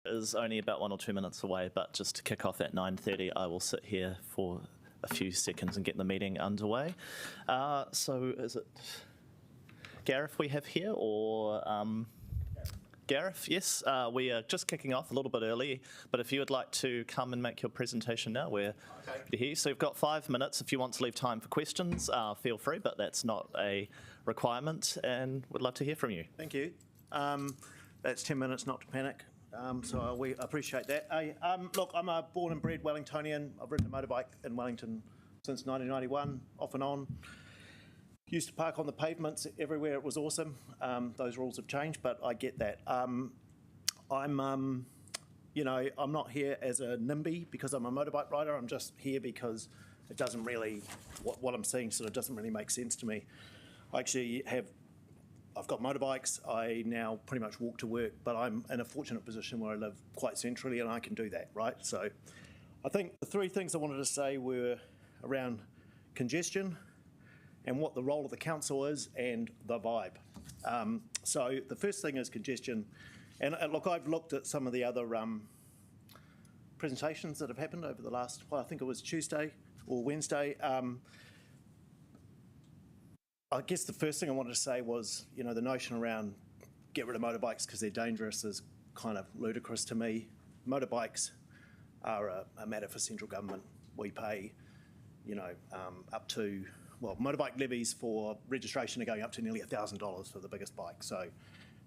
Is only about 1 or 2 minutes away, but just to kick off at 9:30, I will sit here for a few seconds and get the meeting underway. So is it Gareth we have here, or Gareth? Yes, we are just kicking off a little bit early, but if you would like to come and make your presentation now, we're here. So you've got 5 minutes. If you want to leave time for questions, feel free, but that's not a requirement, and we'd love to hear from you. Thank you. That's 10 minutes not to panic. So we appreciate that. Look, I'm a born and bred Wellingtonian. I've ridden a motorbike in Wellington since 1991, off and on. Used to park on the pavements everywhere. It was awesome. Those rules have changed, but I get that. I'm not here as a NIMBY because I'm a motorbike rider. I'm just here because it doesn't really, what I'm seeing sort of doesn't really make sense to me. I've got motorbikes. I now pretty much walk to work, but I'm in a fortunate position where I live quite centrally and I can do that, right? So I think the three things I wanted to say were around congestion and what the role of the council is and the vibe. So the first thing is congestion. And look, I've looked at some of the other presentations that have happened over the last, well, I think it was Tuesday or Wednesday. I guess the first thing I wanted to say was, the notion around get rid of motorbikes because they're dangerous is kind of ludicrous to me. Motorbikes are a matter for central government. We pay, up to, motorbike levies for registration are going up to nearly $1,000 for the biggest bike. So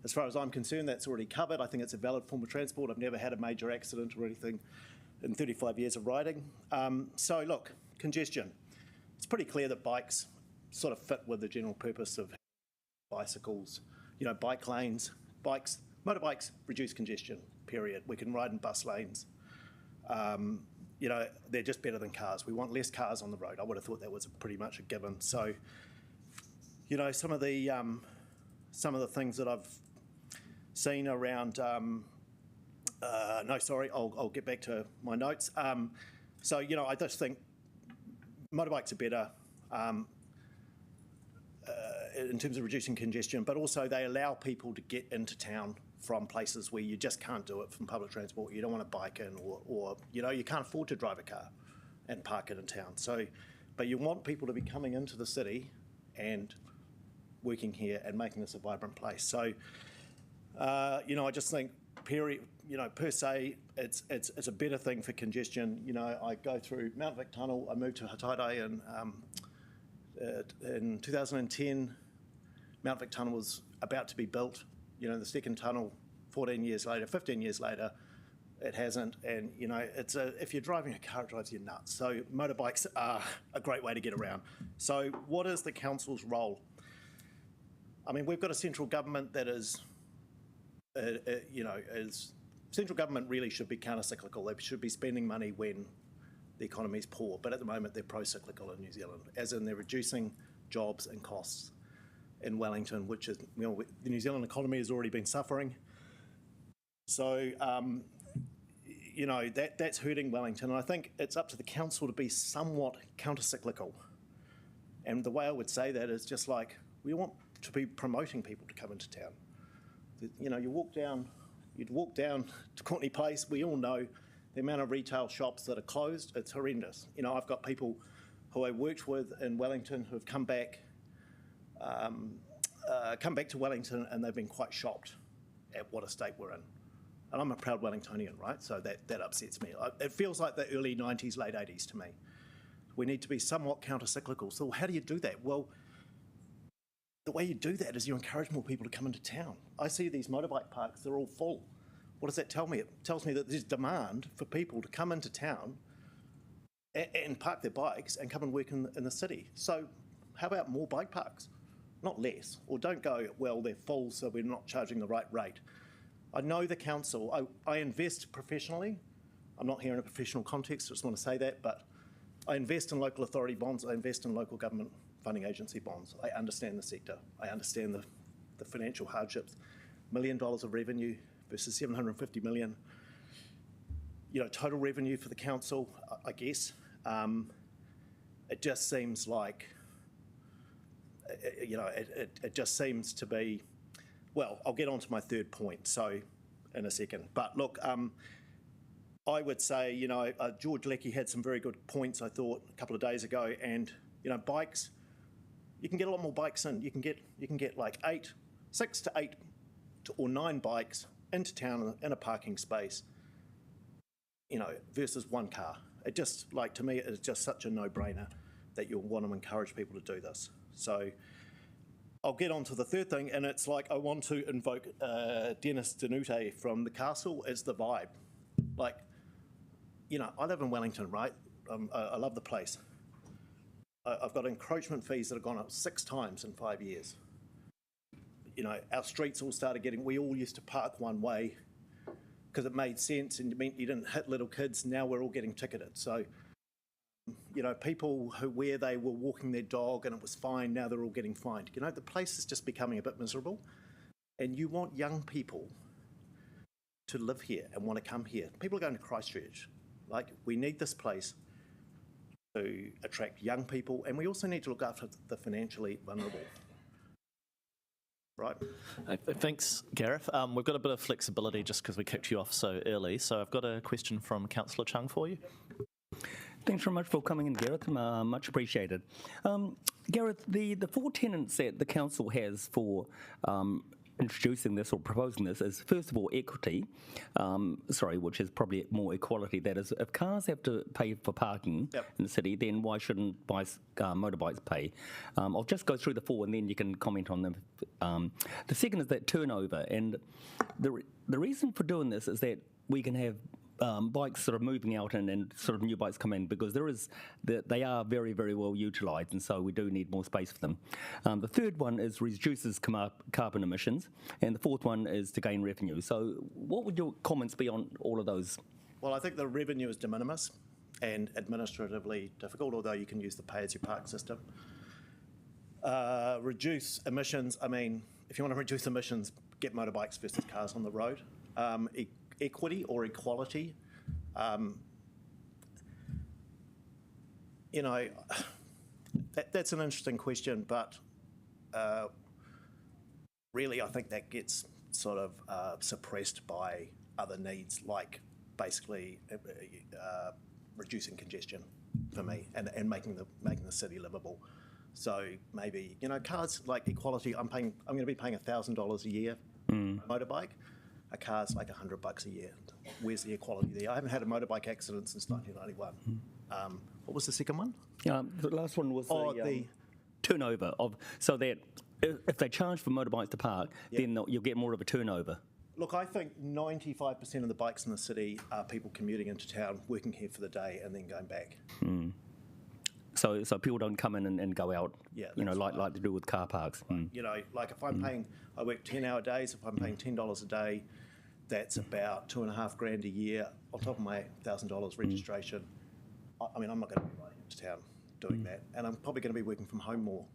as far as I'm concerned, that's already covered. I think it's a valid form of transport. I've never had a major accident or anything in 35 years of riding. So look, congestion. It's pretty clear that bikes sort of fit with the general purpose of bicycles, bike lanes, motorbikes reduce congestion, period. We can ride in bus lanes. They're just better than cars. We want less cars on the road. I would have thought that was pretty much a given. So, some of the things that I've seen around, I'll get back to my notes. I just think motorbikes are better. In terms of reducing congestion, but also they allow people to get into town from places where you just can't do it from public transport. You don't want to bike in or you can't afford to drive a car and park it in town. So, but you want people to be coming into the city and working here and making this a vibrant place. So, I just think per se, it's a better thing for congestion. I go through Mount Vic Tunnel. I moved to Hātepe in 2010. Mount Vic Tunnel was about to be built. The second tunnel, 15 years later, it hasn't. And, if you're driving a car, it drives you nuts. So motorbikes are a great way to get around. So what is the council's role? I mean, we've got a central government that is, central government really should be counter-cyclical. They should be spending money when the economy is poor. But at the moment, they're pro-cyclical in New Zealand, as in they're reducing jobs and costs in Wellington, which is, the New Zealand economy has already been suffering. So, that's hurting Wellington. And I think it's up to the council to be somewhat counter-cyclical. And the way I would say that is just like, we want to be promoting people to come into town. You'd walk down to Courtney Place, we all know the amount of retail shops that are closed, it's horrendous. I've got people who I worked with in Wellington who have come back to Wellington, and they've been quite shocked at what a state we're in. And I'm a proud Wellingtonian, right? So that upsets me. It feels like the early 90s, late 80s to me. We need to be somewhat counter-cyclical. So how do you do that? Well, the way you do that is you encourage more people to come into town. I see these motorbike parks, they're all full. What does that tell me? It tells me that there's demand for people to come into town and park their bikes and come and work in the city. So how about more bike parks? Not less. Or don't go, well, they're full, so we're not charging the right rate. I know the council. I invest professionally. I'm not here in a professional context, I just want to say that, but I invest in local authority bonds. I invest in local government funding agency bonds. I understand the sector. I understand the financial hardships. $1 million of revenue versus $750 million. Total revenue for the council, I guess. It just seems like, it just seems to be, well, I'll get on to my third point. So in a second. But look, I would say, George Leckie had some very good points, I thought, a couple of days ago. And, bikes, you can get a lot more bikes in. You can get like 6 to 8 or 9 bikes into town in a parking space, versus one car. It just, to me, it's just such a no-brainer that you'll want to encourage people to do this. So I'll get on to the third thing, and it's I want to invoke Dennis Danute from the castle as the vibe. I live in Wellington, right? I love the place. I've got encroachment fees that have gone up 6 times in 5 years. Our streets all started we all used to park one way because it made sense and it meant you didn't hit little kids. Now we're all getting ticketed. So, people where they were walking their dog and it was fine, now they're all getting fined. The place is just becoming a bit miserable. And you want young people to live here and want to come here. People are going to Christchurch. We need this place to attract young people, and we also need to look after the financially vulnerable. Right. Thanks, Gareth. We've got a bit of flexibility just because we kicked you off so early. So I've got a question from Councillor Chung for you. Thanks very much for coming in, Gareth. Much appreciated. Gareth, the 4 tenets that the council has for introducing this or proposing this is, first of all, equity, which is probably more equality. That is, if cars have to pay for parking in the city, then why shouldn't motorbikes pay? I'll just go through the 4 and then you can comment on them. The second is that turnover, and the reason for doing this is that we can have bikes sort of moving out and sort of new bikes come in, because they are very, very well utilised, and so we do need more space for them. The third one is reduces carbon emissions, and the fourth one is to gain revenue. So what would your comments be on all of those? Well, I think the revenue is de minimis and administratively difficult, although you can use the pay-as-you-park system. Reduce emissions, if you want to reduce emissions, get motorbikes versus cars on the road. Equity or equality, that's an interesting question, but really I think that gets sort of suppressed by other needs, like basically reducing congestion for me and making the city livable. So maybe cars, like equality. I'm going to be paying $1,000 a year for a motorbike. A car's like $100 a year. Where's the equality there? I haven't had a motorbike accident since 1991. What was the second one? The last one was the turnover so that if they charge for motorbikes to park, then you'll get more of a turnover. Look, I think 95% of the bikes in the city are people commuting into town, working here for the day, and then going back. So people don't come in and go out, like they do with car parks. If I'm paying, I work 10-hour days. If I'm paying $10 a day, that's about $2,500 a year on top of my $1,000 registration. I'm not going to be riding into town doing that, and I'm probably going to be working from home more.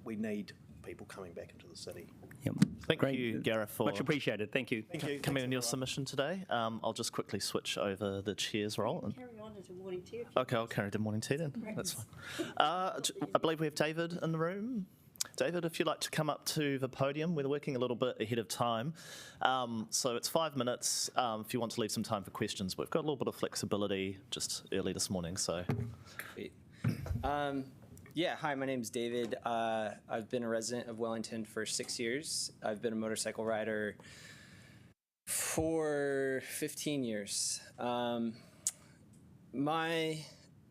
We need people coming back into the city. Yep. Thank you, Gareth, for much appreciated. Thank you. Coming in your submission today. I'll just quickly switch over the chair's role. Carry on into morning tea. Okay, I'll carry to morning tea then. That's fine. I believe we have David in the room. David, if you'd like to come up to the podium, we're working a little bit ahead of time. So it's 5 minutes if you want to leave some time for questions. We've got a little bit of flexibility just early this morning. So. Great. Hi, my name's David. I've been a resident of Wellington for 6 years. I've been a motorcycle rider for 15 years. I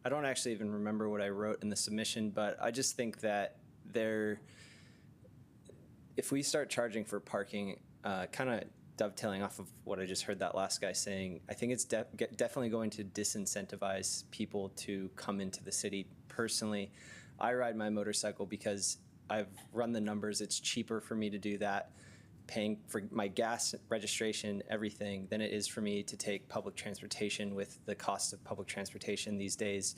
don't actually even remember what I wrote in the submission, but I just think that if we start charging for parking, kind of dovetailing off of what I just heard that last guy saying, I think it's definitely going to disincentivize people to come into the city. Personally, I ride my motorcycle because I've run the numbers. It's cheaper for me to do that, paying for my gas, registration, everything, than it is for me to take public transportation with the cost of public transportation these days,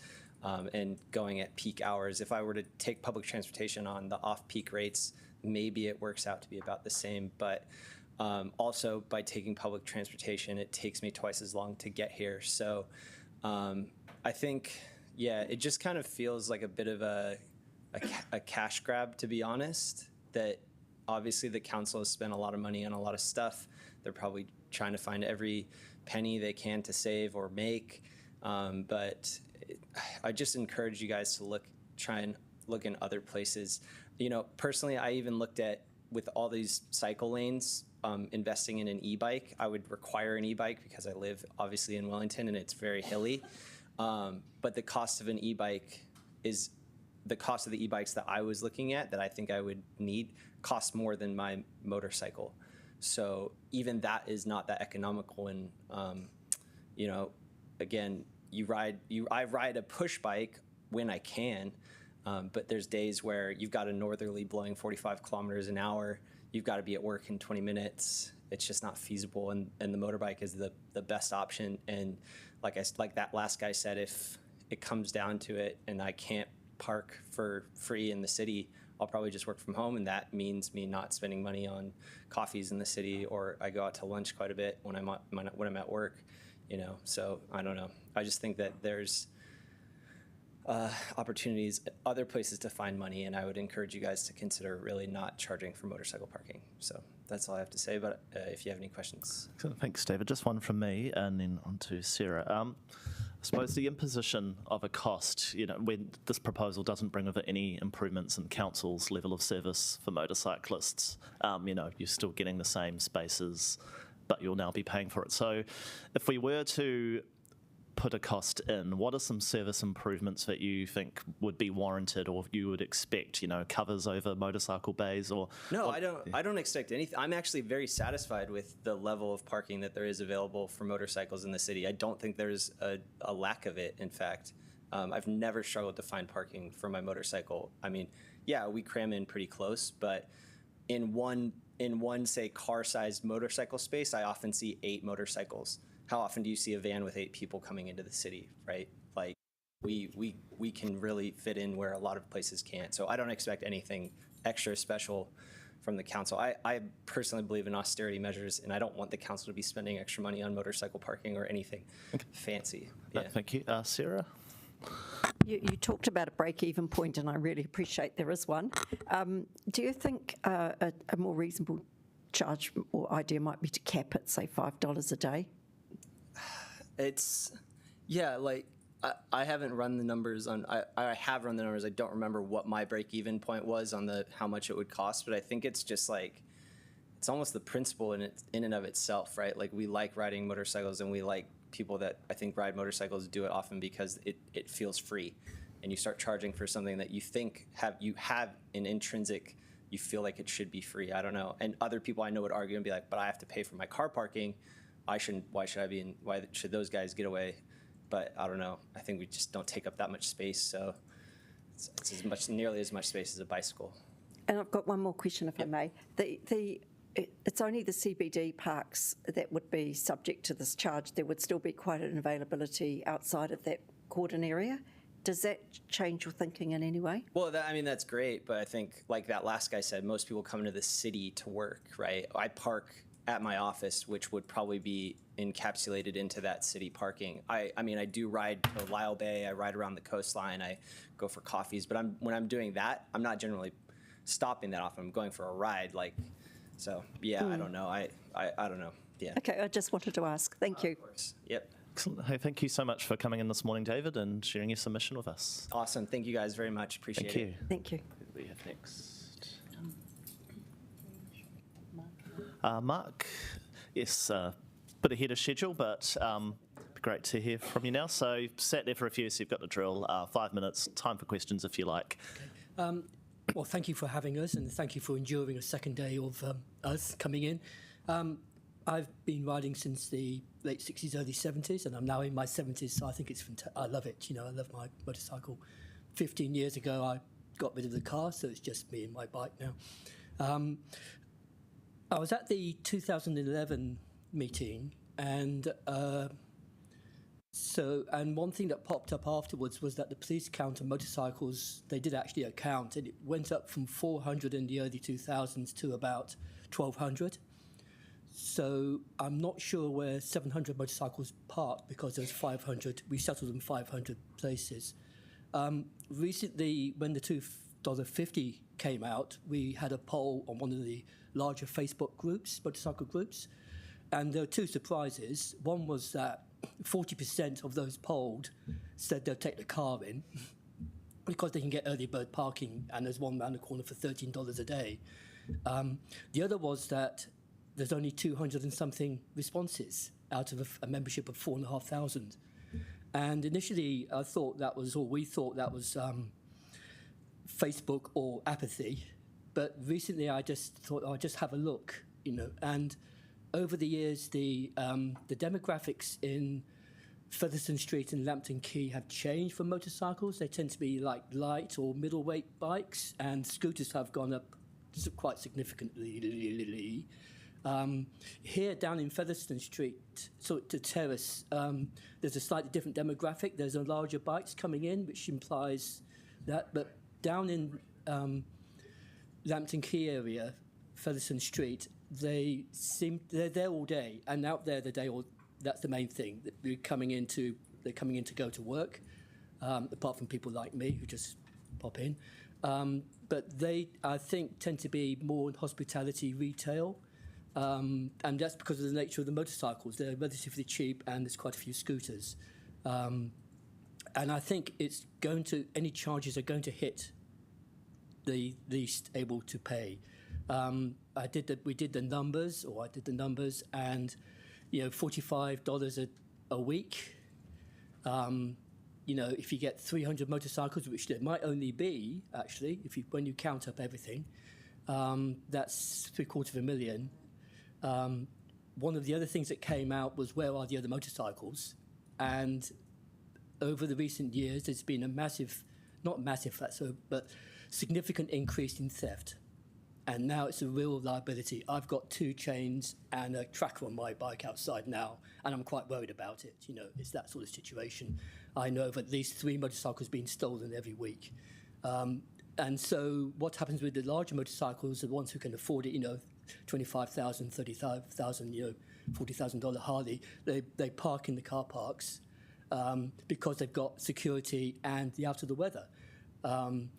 and going at peak hours. If I were to take public transportation on the off-peak rates, maybe it works out to be about the same. But also, by taking public transportation, it takes me twice as long to get here. So I think, it just kind of feels like a bit of a cash grab, to be honest, that obviously the council has spent a lot of money on a lot of stuff. They're probably trying to find every penny they can to save or make. But I just encourage you guys to try and look in other places. You know, personally, I even looked at, with all these cycle lanes, investing in an e-bike. I would require an e-bike because I live obviously in Wellington and it's very hilly. But the cost of an e-bike is the cost of the e-bikes that I was looking at that I think I would need cost more than my motorcycle. So even that is not that economical. And you know, again, I ride a push bike when I can, but there's days where you've got a northerly blowing 45 kilometers an hour. You've got to be at work in 20 minutes. It's just not feasible, and the motorbike is the best option. And like that last guy said, if it comes down to it and I can't park for free in the city, I'll probably just work from home, and that means me not spending money on coffees in the city, or I go out to lunch quite a bit when I'm at work, you know. So I don't know. I just think that there's opportunities, other places to find money, and I would encourage you guys to consider really not charging for motorcycle parking. So that's all I have to say, but if you have any questions. Excellent. Thanks, David. Just one from me, and then on to Sarah. I suppose the imposition of a cost, you know, when this proposal doesn't bring with it any improvements in council's level of service for motorcyclists, you know, you're still getting the same spaces, but you'll now be paying for it. So if we were to put a cost in, what are some service improvements that you think would be warranted, or you would expect, you know, covers over motorcycle bays, or? No, I don't expect anything. I'm actually very satisfied with the level of parking that there is available for motorcycles in the city. I don't think there's a lack of it. In fact, I've never struggled to find parking for my motorcycle. I mean, yeah, we cram in pretty close, but in one say car-sized motorcycle space, I often see 8 motorcycles. How often do you see a van with 8 people coming into the city, right? Like, we can really fit in where a lot of places can't. So I don't expect anything extra special from the council. I personally believe in austerity measures, and I don't want the council to be spending extra money on motorcycle parking or anything fancy. Yeah. Thank you. Sarah? You talked about a break-even point, and I really appreciate there is one. Do you think a more reasonable charge or idea might be to cap it, say, $5 a day? Like I haven't run the numbers on. I have run the numbers. I don't remember what my break-even point was on how much it would cost, but I think it's just like, it's almost the principle in and of itself, right? Like, we like riding motorcycles, and we like people that I think ride motorcycles do it often because it feels free, and you start charging for something that you think you have an intrinsic, you feel like it should be free. I don't know. And other people I know would argue and be like, but I have to pay for my car parking. I shouldn't. Why should those guys get away? But I don't know. I think we just don't take up that much space, so it's nearly as much space as a bicycle. And I've got one more question, if I may. It's only the CBD parks that would be subject to this charge. There would still be quite an availability outside of that cordon area. Does that change your thinking in any way? Well, that's great, but I think, like that last guy said, most people come into the city to work, right? I park at my office, which would probably be encapsulated into that city parking. I do ride to Lyle Bay, I ride around the coastline, I go for coffees, but when I'm doing that, I'm not generally stopping that often. I'm going for a ride, like, so yeah, I don't know. I don't know. Yeah. Okay, I just wanted to ask. Thank you. Of course. Yep. Excellent. Hey, thank you so much for coming in this morning, David, and sharing your submission with us. Awesome. Thank you guys very much. Appreciate it. Thank you. Thank you. Who do we have next? Mark, yes, bit ahead of schedule, but great to hear from you now. So you've sat there for a few, so you've got the drill. 5 minutes, time for questions if you like. Well, thank you for having us, and thank you for enduring a second day of us coming in. I've been riding since the late 60s, early 70s, and I'm now in my 70s, so I think it's fantastic. I love it. You know, I love my motorcycle. 15 years ago, I got rid of the car, so it's just me and my bike now. I was at the 2011 meeting, and one thing that popped up afterwards was that the police count on motorcycles, they did actually a count, and it went up from 400 in the early 2000s to about 1,200. So I'm not sure where 700 motorcycles parked, because there's 500. We settled in 500 places. Recently, when the two $1.50 came out, we had a poll on one of the larger Facebook groups, motorcycle groups, and there were two surprises. One was that 40% of those polled said they'll take the car in because they can get early bird parking, and there's one round the corner for $13 a day. The other was that there's only 200 and something responses out of a membership of 4,500. And initially, I thought that was, or we thought that was Facebook or apathy. But recently, I just thought, I'll just have a look, And over the years, the demographics in Featherstone Street and Lambton Quay have changed for motorcycles. They tend to be like light or middleweight bikes, and scooters have gone up quite significantly. Here down in Featherstone Street, so to Terrace, there's a slightly different demographic. There's a larger bikes coming in, which implies that. But down in Lambton Quay area, Featherstone Street, they're there all day, and out there the day. That's the main thing. They're coming in to go to work. Apart from people like me who just pop in, but they, I think, tend to be more in hospitality, retail. And that's because of the nature of the motorcycles. They're relatively cheap, and there's quite a few scooters. And I think any charges are going to hit the least able to pay. I did the numbers, and $45 a week. If you get 300 motorcycles, which there might only be actually, when you count up everything, that's $750,000. One of the other things that came out was, where are the other motorcycles? And over the recent years, there's been but significant increase in theft. And now it's a real liability. I've got 2 chains and a tracker on my bike outside now, and I'm quite worried about it. It's that sort of situation. I know of at least 3 motorcycles being stolen every week. And so what happens with the larger motorcycles, the ones who can afford it, $25,000, $35,000, $40,000 Harley, they park in the car parks because they've got security and the out of the weather. And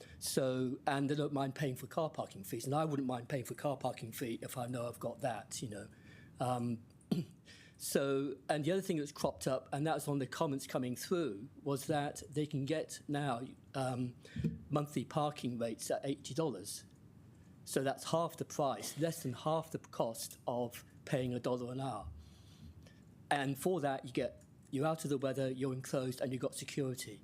they don't mind paying for car parking fees, and I wouldn't mind paying for car parking fee if I know I've got that. And the other thing that's cropped up, and that was on the comments coming through, was that they can get now monthly parking rates at $80. So that's half the price, less than half the cost of paying $1 an hour. And for that, you're out of the weather, you're enclosed, and you've got security.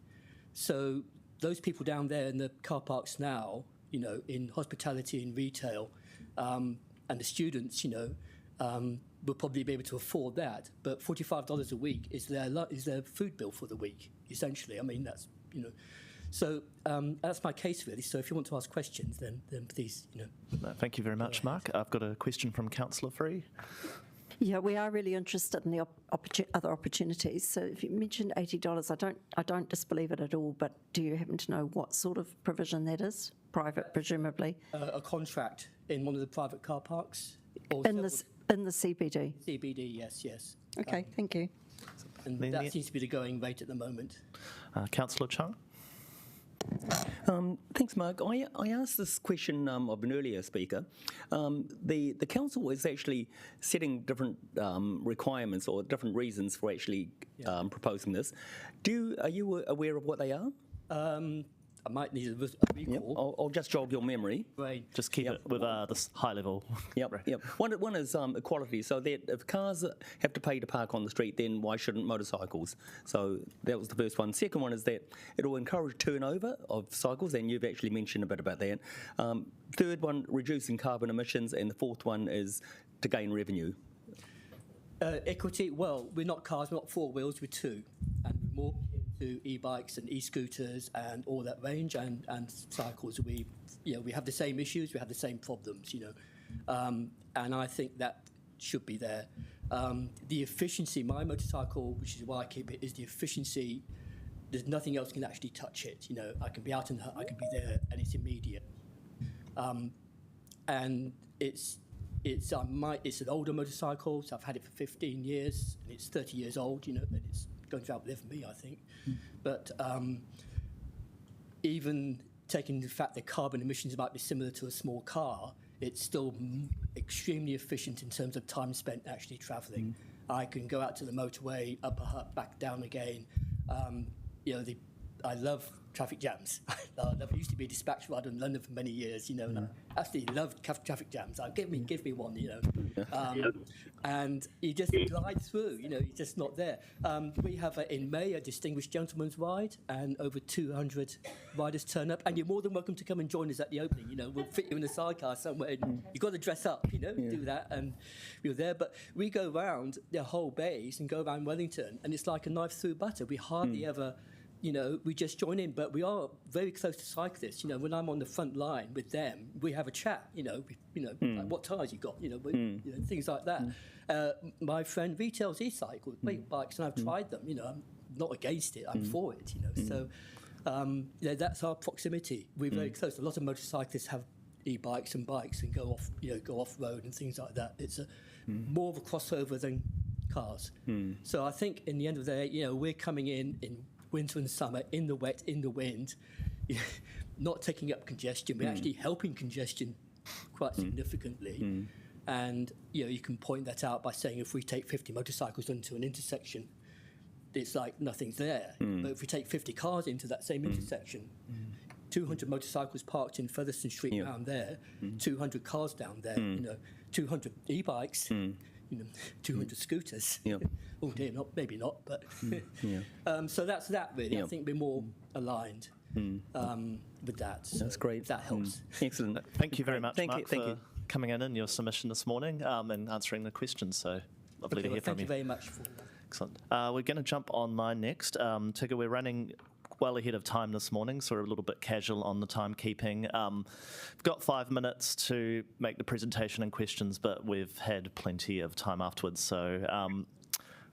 So those people down there in the car parks now, in hospitality and retail, and the students, will probably be able to afford that. But $45 a week is their food bill for the week, essentially. I mean, that's, So that's my case, really. So if you want to ask questions, then please, No, thank you very much, Mark. I've got a question from Councillor Free. Yeah, we are really interested in the other opportunities. So if you mentioned $80, I don't disbelieve it at all, but do you happen to know what sort of provision that is? Private, presumably? A contract in one of the private car parks? Or in the CBD? CBD, yes. Okay, thank you. And that seems to be the going rate at the moment. Councillor Chung? Thanks, Mark. I asked this question of an earlier speaker. The council is actually setting different requirements or different reasons for actually proposing this. Are you aware of what they are? I might need a recall. Yep. I'll just jog your memory. Right. Just keep it with this high level. Yep. One is equality. So that if cars have to pay to park on the street, then why shouldn't motorcycles? So that was the first one. Second one is that it will encourage turnover of cycles, and you've actually mentioned a bit about that. Third one, reducing carbon emissions, and the fourth one is to gain revenue. Equity, well, we're not cars, we're not 4 wheels, we're 2. And we're more into e-bikes and e-scooters and all that range, and cycles. We have the same issues, we have the same problems, and I think that should be there. The efficiency, my motorcycle, which is why I keep it, is the efficiency. There's nothing else can actually touch it. I can be out and I can be there, and it's immediate. And it's an older motorcycle, so I've had it for 15 years, and it's 30 years old, and it's going to outlive me, I think. But even taking the fact that carbon emissions might be similar to a small car, it's still extremely efficient in terms of time spent actually travelling. I can go out to the motorway, up a hut, back down again. I love traffic jams. I used to be a dispatch rider in London for many years, and I absolutely loved traffic jams. Give me one, and you just glide through, you're just not there. We have in May a distinguished gentleman's ride, and over 200 riders turn up, and you're more than welcome to come and join us at the opening. We'll fit you in a sidecar somewhere. And you've got to dress up, do that, and you're there. But we go round the whole base and go around Wellington, and it's like a knife through butter. We hardly ever. We just join in, but we are very close to cyclists. When I'm on the front line with them, we have a chat. Like what tyres you got? Things like that. My friend retails e-cycles, bikes, and I've tried them. I'm not against it. I'm for it. So that's our proximity. We're very close. A lot of motorcyclists have e-bikes and bikes and go off road and things like that. It's more of a crossover than cars. So I think in the end of the day, we're coming in winter and summer, in the wet, in the wind, not taking up congestion. We're actually helping congestion quite significantly. And, you can point that out by saying if we take 50 motorcycles into an intersection, it's like nothing's there. But if we take 50 cars into that same intersection, 200 motorcycles parked in Featherstone Street down there, 200 cars down there, 200 e-bikes, 200 scooters. Oh dear, maybe not, but so that's that really. I think we're more aligned with that. So that's great. That helps. Excellent. Thank you very much, Mark, thank for you. coming in your submission this morning and answering the questions. So lovely to hear from Thank you very much for that. Excellent. We're going to jump online next. Tigger, we're running well ahead of time this morning, so we're a little bit casual on the timekeeping. We've got 5 minutes to make the presentation and questions, but we've had plenty of time afterwards. So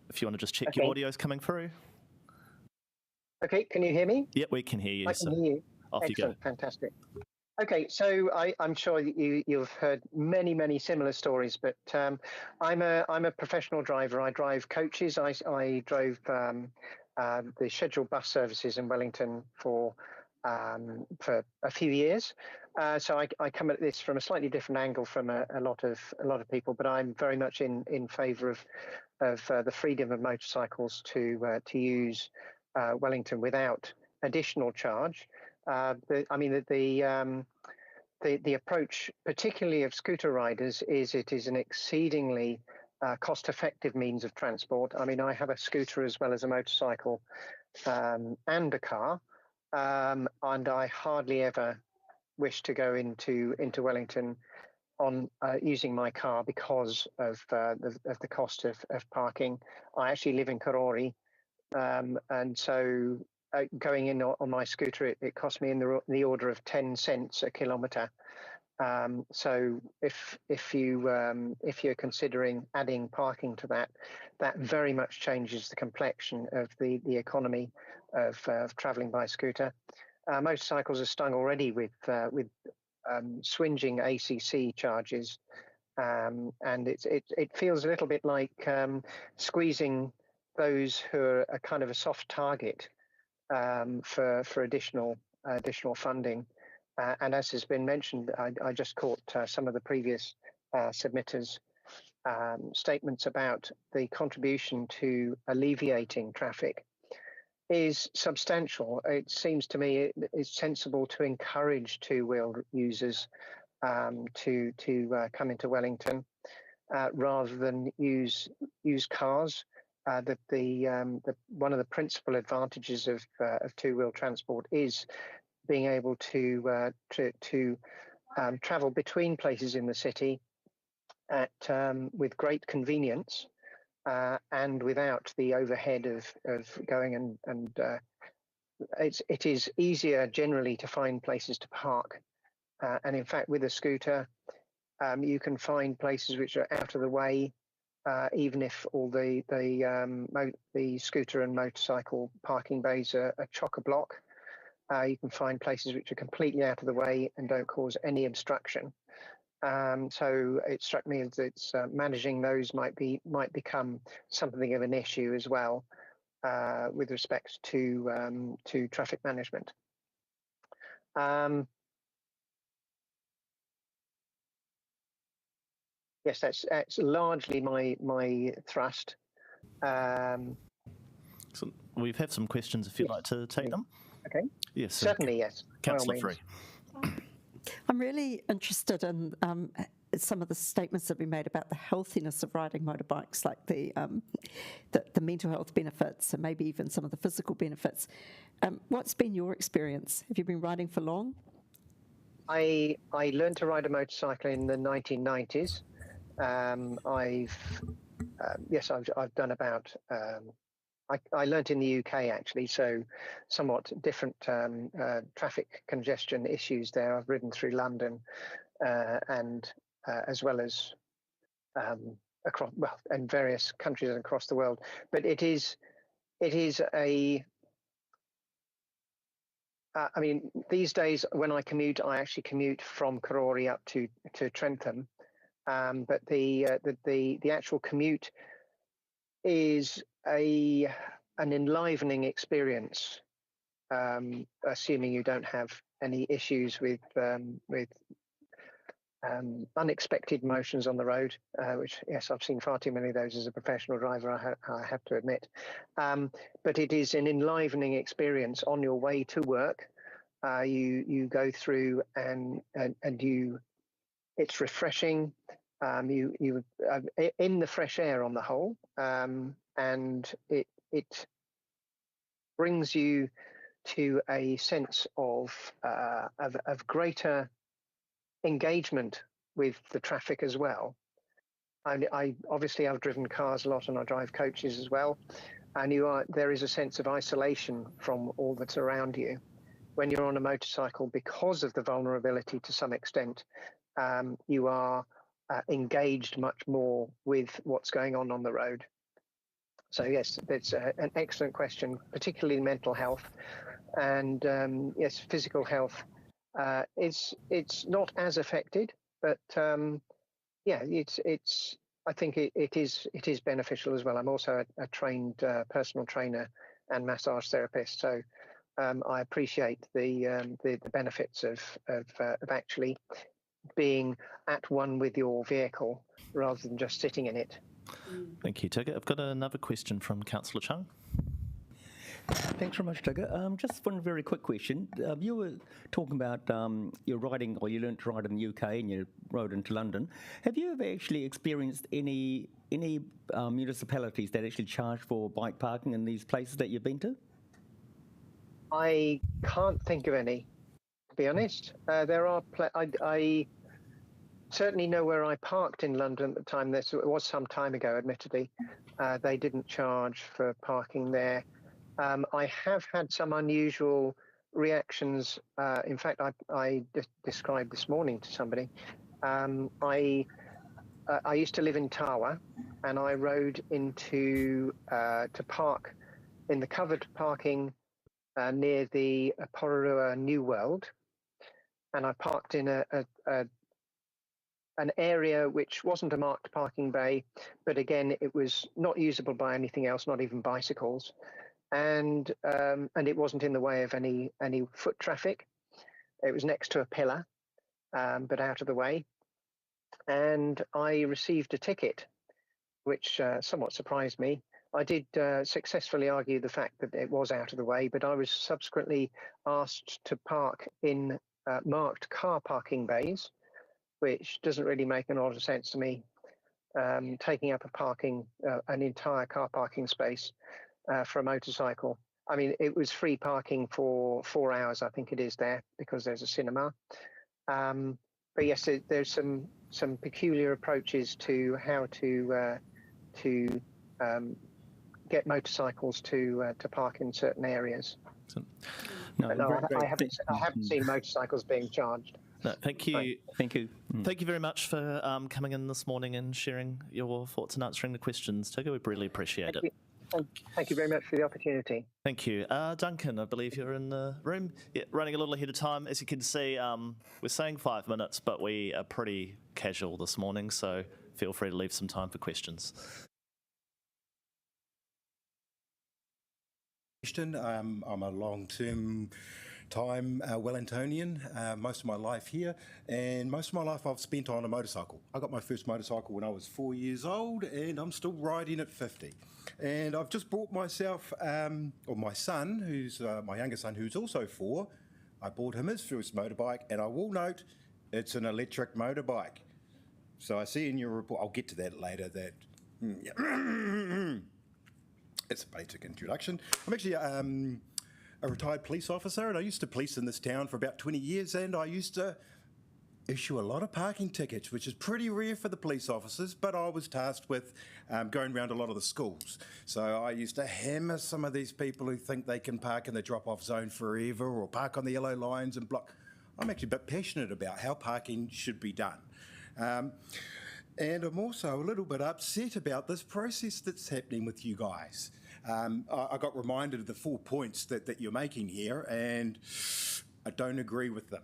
if you want to just check your audio's coming through. Okay, can you hear me? Yep, we can hear you. I can hear you. Off Excellent, you go. fantastic. Okay, so I'm sure you've heard many similar stories, but I'm a professional driver. I drive coaches. I drove the scheduled bus services in Wellington for a few years. So I come at this from a slightly different angle from a lot of people, but I'm very much in favour of the freedom of motorcycles to use Wellington without additional charge. The approach, particularly of scooter riders, is it is an exceedingly cost-effective means of transport. I mean, I have a scooter as well as a motorcycle and a car, and I hardly ever wish to go into Wellington on using my car because of the cost of parking. I actually live in Karori, and so going in on my scooter, it cost me in the order of 10 cents a kilometre. So if you're considering adding parking to that very much changes the complexion of the economy of travelling by scooter. Motorcycles are stung already with swinging ACC charges, and it feels a little bit like squeezing those who are a kind of a soft target for additional funding. And as has been mentioned, I just caught some of the previous submitters' statements about the contribution to alleviating traffic is substantial. It seems to me it's sensible to encourage two-wheel users to come into Wellington rather than use cars. One of the principal advantages of two-wheel transport is being able to travel between places in the city with great convenience and without the overhead of going and it is easier generally to find places to park. And in fact, with a scooter, you can find places which are out of the way, even if all the scooter and motorcycle parking bays are chock-a-block. You can find places which are completely out of the way and don't cause any obstruction. So it struck me as it's managing those might become something of an issue as well with respect to traffic management. Yes, that's largely my thrust. So we have some questions if you'd like to take them. Okay. Yes, Certainly, yes. By all Councillor means. Free. I'm really interested in some of the statements that have been made about the healthiness of riding motorbikes, like the mental health benefits and maybe even some of the physical benefits. What's been your experience? Have you been riding for long? I learned to ride a motorcycle in the 1990s. I've done about. I learnt in the UK actually, so somewhat different traffic congestion issues there. I've ridden through London and as well as across in various countries across the world. But it is a I mean, these days when I commute, I actually commute from Karori up to Trentham, but the actual commute is an enlivening experience, assuming you don't have any issues with unexpected motions on the road, which, yes, I've seen far too many of those as a professional driver, I have to admit. But it is an enlivening experience on your way to work. You go through and it's refreshing. You in the fresh air on the whole, and it brings you to a sense of greater engagement with the traffic as well. I obviously I've driven cars a lot and I drive coaches as well, and there is a sense of isolation from all that's around you when you're on a motorcycle. Because of the vulnerability to some extent, you are engaged much more with what's going on the road. So yes, that's an excellent question, particularly mental health, and yes, physical health. It's not as affected, but yeah, it's. I think it is beneficial as well. I'm also a trained personal trainer and massage therapist, so I appreciate the benefits of actually being at one with your vehicle rather than just sitting in it. Thank you, Tigger. I've got another question from Councillor Chung. Thanks very much, Tigger. Just one very quick question. You were talking about your riding, or you learnt to ride in the UK and you rode into London. Have you ever actually experienced any municipalities that actually charge for bike parking in these places that you've been to? I can't think of any, to be honest. There are. I certainly know where I parked in London at the time. It was some time ago, admittedly. They didn't charge for parking there. I have had some unusual reactions. In fact, I described this morning to somebody. I used to live in Tawa, and I rode into to park in the covered parking near the Pororua New World, and I parked in an area which wasn't a marked parking bay, but again, it was not usable by anything else, not even bicycles. And it wasn't in the way of any foot traffic. It was next to a pillar, but out of the way. And I received a ticket, which somewhat surprised me. I did successfully argue the fact that it was out of the way, but I was subsequently asked to park in marked car parking bays, which doesn't really make a lot of sense to me. Taking up an entire car parking space for a motorcycle. I mean, it was free parking for 4 hours, I think it is there, because there's a cinema. But yes, there's some peculiar approaches to how to get motorcycles to park in certain areas. No, I haven't seen motorcycles being charged. No, thank you. Right. Thank you. Thank you very much for coming in this morning and sharing your thoughts and answering the questions, Tigger. We really appreciate it. Thank you very much for the opportunity. Thank you. Duncan, I believe you're in the room. Yeah, running a little ahead of time. As you can see, we're saying 5 minutes, but we are pretty casual this morning, so feel free to leave some time for questions. I'm a long-term time Wellingtonian, most of my life here, and most of my life I've spent on a motorcycle. I got my first motorcycle when I was 4 years old, and I'm still riding at 50. And I've just bought myself, or my son, who's my younger son, who's also 4, I bought him his first motorbike, and I will note it's an electric motorbike. So I see in your report, I'll get to that later, that it's a basic introduction. I'm actually a retired police officer, and I used to police in this town for about 20 years, and I used to issue a lot of parking tickets, which is pretty rare for the police officers, but I was tasked with going around a lot of the schools. So I used to hammer some of these people who think they can park in the drop-off zone forever or park on the yellow lines and block. I'm actually a bit passionate about how parking should be done. And I'm also a little bit upset about this process that's happening with you guys. I got reminded of the 4 points that you're making here, and I don't agree with them.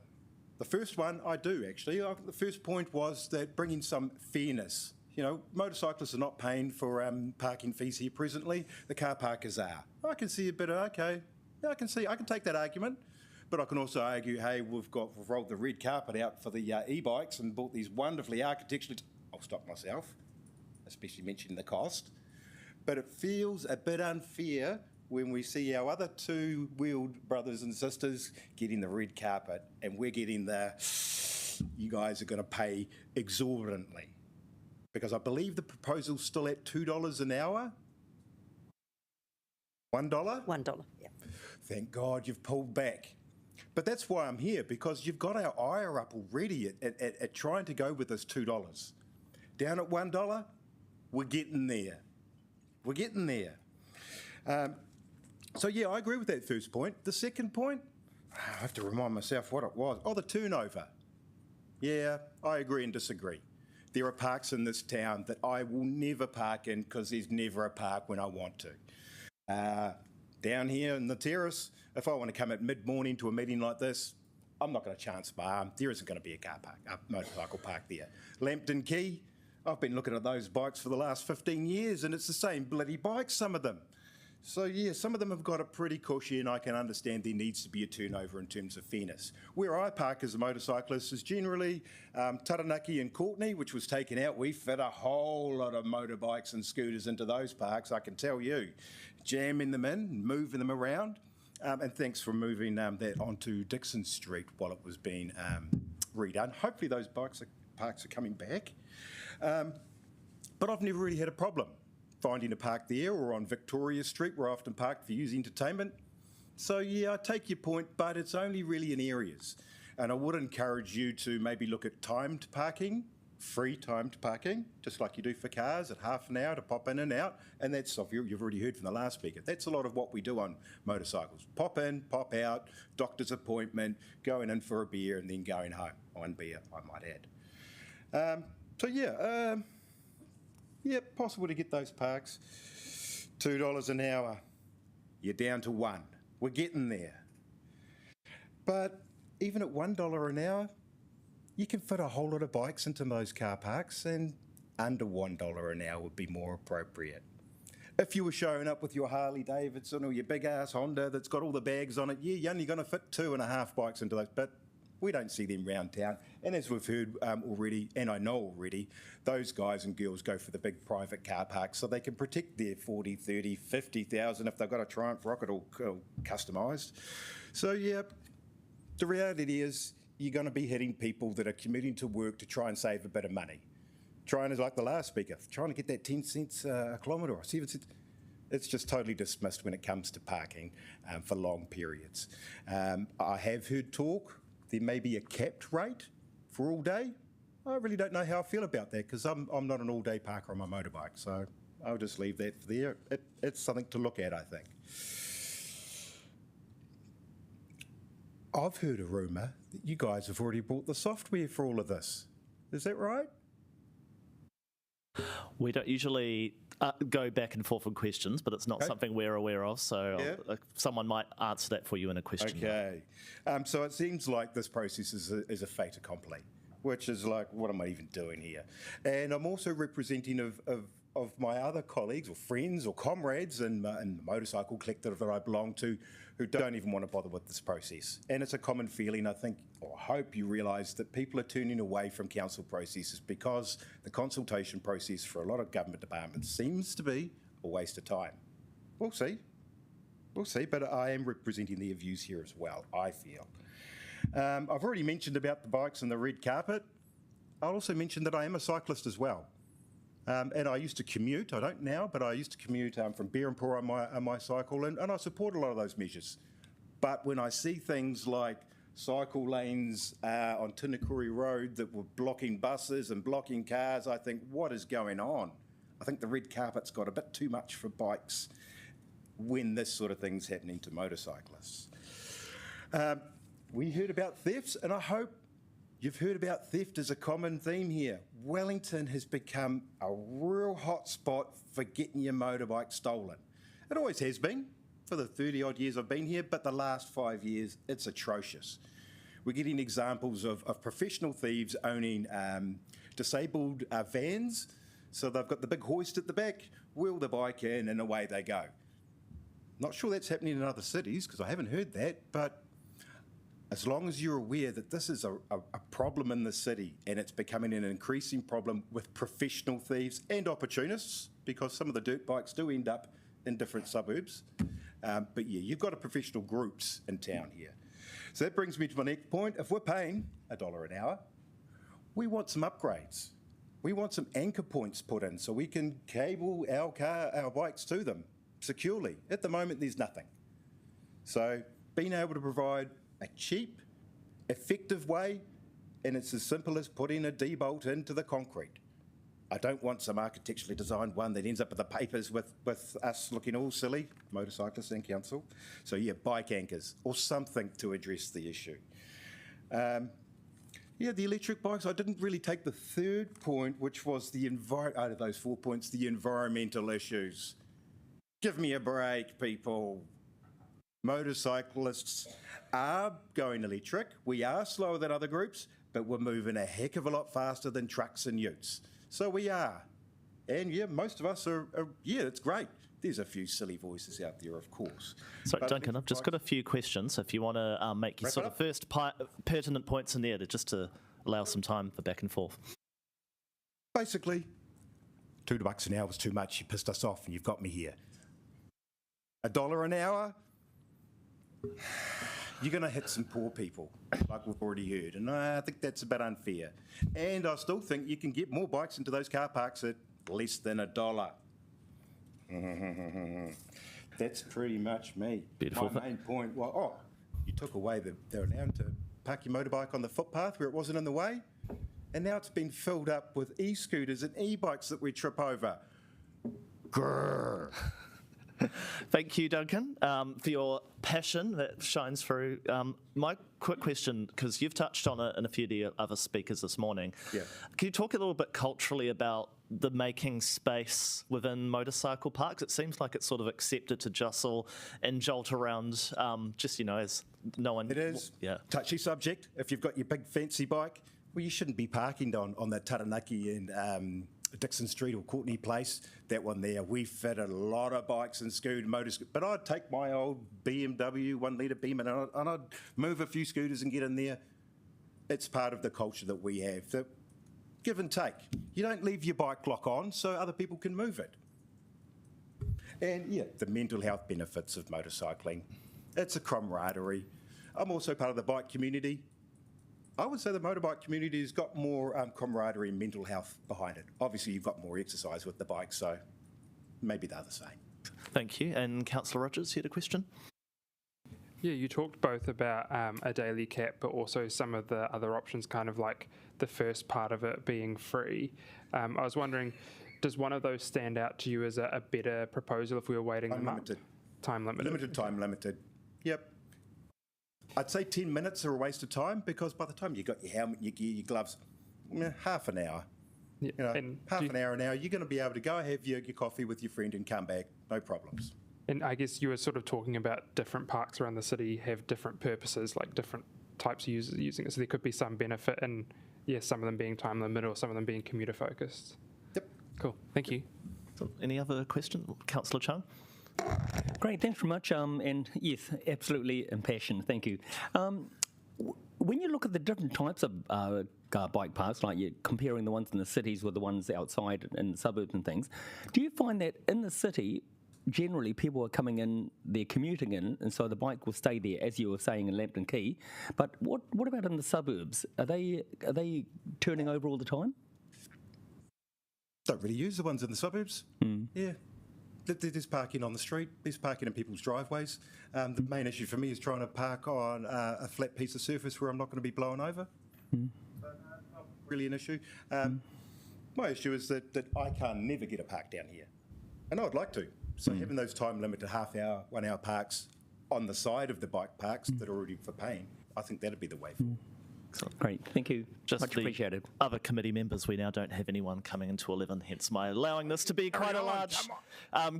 The first one, I do actually. The first point was that bringing some fairness. You know, motorcyclists are not paying for parking fees here presently. The car parkers are. I can see a bit of, okay, I can take that argument. But I can also argue, hey, we've rolled the red carpet out for the e-bikes and bought these wonderfully architecturally. I'll stop myself, especially mentioning the cost. But it feels a bit unfair when we see our other two-wheeled brothers and sisters getting the red carpet and we're getting you guys are going to pay exorbitantly. Because I believe the proposal's still at $2 an hour. $1? $1, yeah. Thank God you've pulled back. But that's why I'm here, because you've got our ire up already at trying to go with this $2. Down at $1, we're getting there. We're getting there. So, yeah, I agree with that first point. The second point, I have to remind myself what it was. Oh, the turnover. Yeah, I agree and disagree. There are parks in this town that I will never park in because there's never a park when I want to. Down here in the terrace, if I want to come at mid-morning to a meeting like this, I'm not going to chance my arm. There isn't going to be a motorcycle park there. Lambton Quay, I've been looking at those bikes for the last 15 years, and it's the same bloody bikes, some of them. So, yeah, some of them have got it pretty cushy, and I can understand there needs to be a turnover in terms of fairness. Where I park as a motorcyclist is generally Taranaki and Courtenay, which was taken out. We fit a whole lot of motorbikes and scooters into those parks, I can tell you. Jamming them in, moving them around. And thanks for moving that onto Dixon Street while it was being redone. Hopefully those parks are coming back. But I've never really had a problem finding a park there or on Victoria Street, where I often park for youth entertainment. So, yeah, I take your point, but it's only really in areas. And I would encourage you to maybe look at timed parking, free timed parking, just like you do for cars at half an hour to pop in and out. And that's, you've already heard from the last speaker, that's a lot of what we do on motorcycles. Pop in, pop out, doctor's appointment, going in for a beer and then going home. One beer, I might add. So, yeah, possible to get those parks. $2 an hour, you're down to $1. We're getting there. But even at $1 an hour, you can fit a whole lot of bikes into those car parks, and under $1 an hour would be more appropriate. If you were showing up with your Harley Davidson or your big-ass Honda that's got all the bags on it, yeah, you're only going to fit 2.5 bikes into those, but we don't see them round town. And as we've heard already, and I know already, those guys and girls go for the big private car parks so they can protect their 40, 30, 50,000 if they've got a Triumph Rocket all customised. So, yeah, the reality is you're going to be hitting people that are commuting to work to try and save a bit of money. Trying, like the last speaker, trying to get that 10 cents a kilometre or 7 cents. It's just totally dismissed when it comes to parking for long periods. I have heard talk there may be a capped rate for all day. I really don't know how I feel about that because I'm not an all-day parker on my motorbike, so I'll just leave that there. It's something to look at, I think. I've heard a rumour that you guys have already bought the software for all of this. Is that right? We don't usually go back and forth on questions, but it's not something we're aware of, so someone might answer that for you in a question. Okay. So it seems like this process is a fait accompli, which is like, what am I even doing here? And I'm also representing of of my other colleagues or friends or comrades in the motorcycle collective that I belong to who don't even want to bother with this process. And it's a common feeling, I think, or hope you realise that people are turning away from council processes because the consultation process for a lot of government departments seems to be a waste of time. We'll see. We'll see, but I am representing their views here as well, I feel. I've already mentioned about the bikes and the red carpet. I'll also mention that I am a cyclist as well. And I used to commute, I don't now, but I used to commute from Berhampore on my cycle, and I support a lot of those measures. But when I see things like cycle lanes on Tinakuri Road that were blocking buses and blocking cars, I think, what is going on? I think the red carpet's got a bit too much for bikes when this sort of thing's happening to motorcyclists. We heard about thefts, and I hope you've heard about theft as a common theme here. Wellington has become a real hot spot for getting your motorbike stolen. It always has been for the 30 odd years I've been here, but the last 5 years, it's atrocious. We're getting examples of professional thieves owning disabled vans. So they've got the big hoist at the back, wheel the bike in, and away they go. Not sure that's happening in other cities, because I haven't heard that, but as long as you're aware that this is a problem in the city and it's becoming an increasing problem with professional thieves and opportunists, because some of the dirt bikes do end up in different suburbs. But yeah, you've got professional groups in town here. So that brings me to my next point. If we're paying $1 an hour, we want some upgrades. We want some anchor points put in so we can cable our bikes to them securely. At the moment, there's nothing. So being able to provide a cheap, effective way, and it's as simple as putting a D-bolt into the concrete. I don't want some architecturally designed one that ends up in the papers with us looking all silly, motorcyclists and council. So yeah, bike anchors or something to address the issue. Yeah, the electric bikes, I didn't really take the third point, which was out of those 4 points, the environmental issues. Give me a break, people. Motorcyclists are going electric. We are slower than other groups, but we're moving a heck of a lot faster than trucks and utes. So we are. And yeah, most of us are yeah, it's great. There's a few silly voices out there, of course. Sorry, But Duncan, I've just got a few questions. If you want to make your Wrap sort it of up. first pertinent points in there, to allow some time for back and forth. Basically, $2 an hour was too much. You pissed us off and you've got me here. $1 an hour? You're going to hit some poor people, like we've already heard. And I think that's a bit unfair. And I still think you can get more bikes into those car parks at less than $1. That's pretty much me. Beautiful. My main point was, you took away they're allowed to park your motorbike on the footpath where it wasn't in the way, and now it's been filled up with e-scooters and e-bikes that we trip over. Grrr. Thank you, Duncan, for your passion that shines through. My quick question, because you've touched on it in a few of the other speakers this morning. Yeah. Can you talk a little bit culturally about the making space within motorcycle parks? It seems like it's sort of accepted to jostle and jolt around, as no one... It is. Yeah. Touchy subject. If you've got your big fancy bike, well, you shouldn't be parking on that Taranaki and Dixon Street or Courtney Place. That one there, we fit a lot of bikes and motors. But I'd take my old BMW 1 litre Beamer and I'd move a few scooters and get in there. It's part of the culture that we have. The give and take. You don't leave your bike lock on so other people can move it. And yeah, the mental health benefits of motorcycling. It's a camaraderie. I'm also part of the bike community. I would say the motorbike community has got more camaraderie and mental health behind it. Obviously, you've got more exercise with the bike, so maybe they're the same. Thank you. And Councillor Rogers, you had a question? Yeah, you talked both about a daily cap, but also some of the other options, kind of like the first part of it being free. I was wondering, does one of those stand out to you as a better proposal if we were waiting them up? Time limited. Limited time limited. Yep. I'd say 10 minutes are a waste of time because by the time you've got your helmet, your gear, your gloves, half an hour. Yeah. And half an hour, you're going to be able to go have your coffee with your friend and come back, no problems. And I guess you were sort of talking about different parks around the city have different purposes, like different types of users using it. So there could be some benefit in, some of them being time limited or some of them being commuter focused. Yep. Cool. Thank you. So any other question? Councillor Chung? Great, thanks very much. And yes, absolutely impassioned. Thank you. When you look at the different types of bike parks, like you're comparing the ones in the cities with the ones outside in the suburbs and things, do you find that in the city, generally people are coming in, they're commuting in, and so the bike will stay there, as you were saying in Lambton Quay? But what about in the suburbs? Are they turning over all the time? Don't really use the ones in the suburbs. Yeah. There's parking on the street, there's parking in people's driveways. The main issue for me is trying to park on a flat piece of surface where I'm not going to be blown over. Not really an issue. My issue is that I can never get a park down here, and I'd like to. So having those time limited half-hour, 1 hour parks on the side of the bike parks that are already for paying, I think that'd be the way forward. Excellent. Great, thank you. Just Much the appreciated. Other committee members, we now don't have anyone coming into 11, hence my allowing this to be quite a large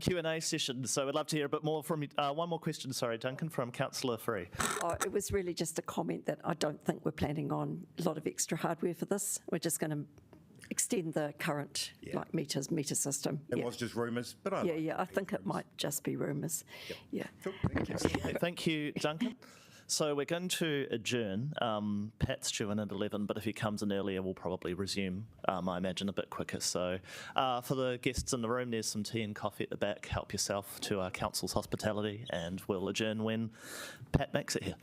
Q&A session. So we'd love to hear a bit more from you. One more question, sorry, Duncan, from Councillor Free. It was really just a comment that I don't think we're planning on a lot of extra hardware for this. We're just going to extend the current meter system. It was just rumours, but I think it might just be rumours. Yeah. Cool. Thank you. Thank you, Duncan. So we're going to adjourn. Pat's due in at 11, but if he comes in earlier, we'll probably resume, I imagine, a bit quicker. So for the guests in the room, there's some tea and coffee at the back. Help yourself to our council's hospitality, and we'll adjourn when Pat makes it here.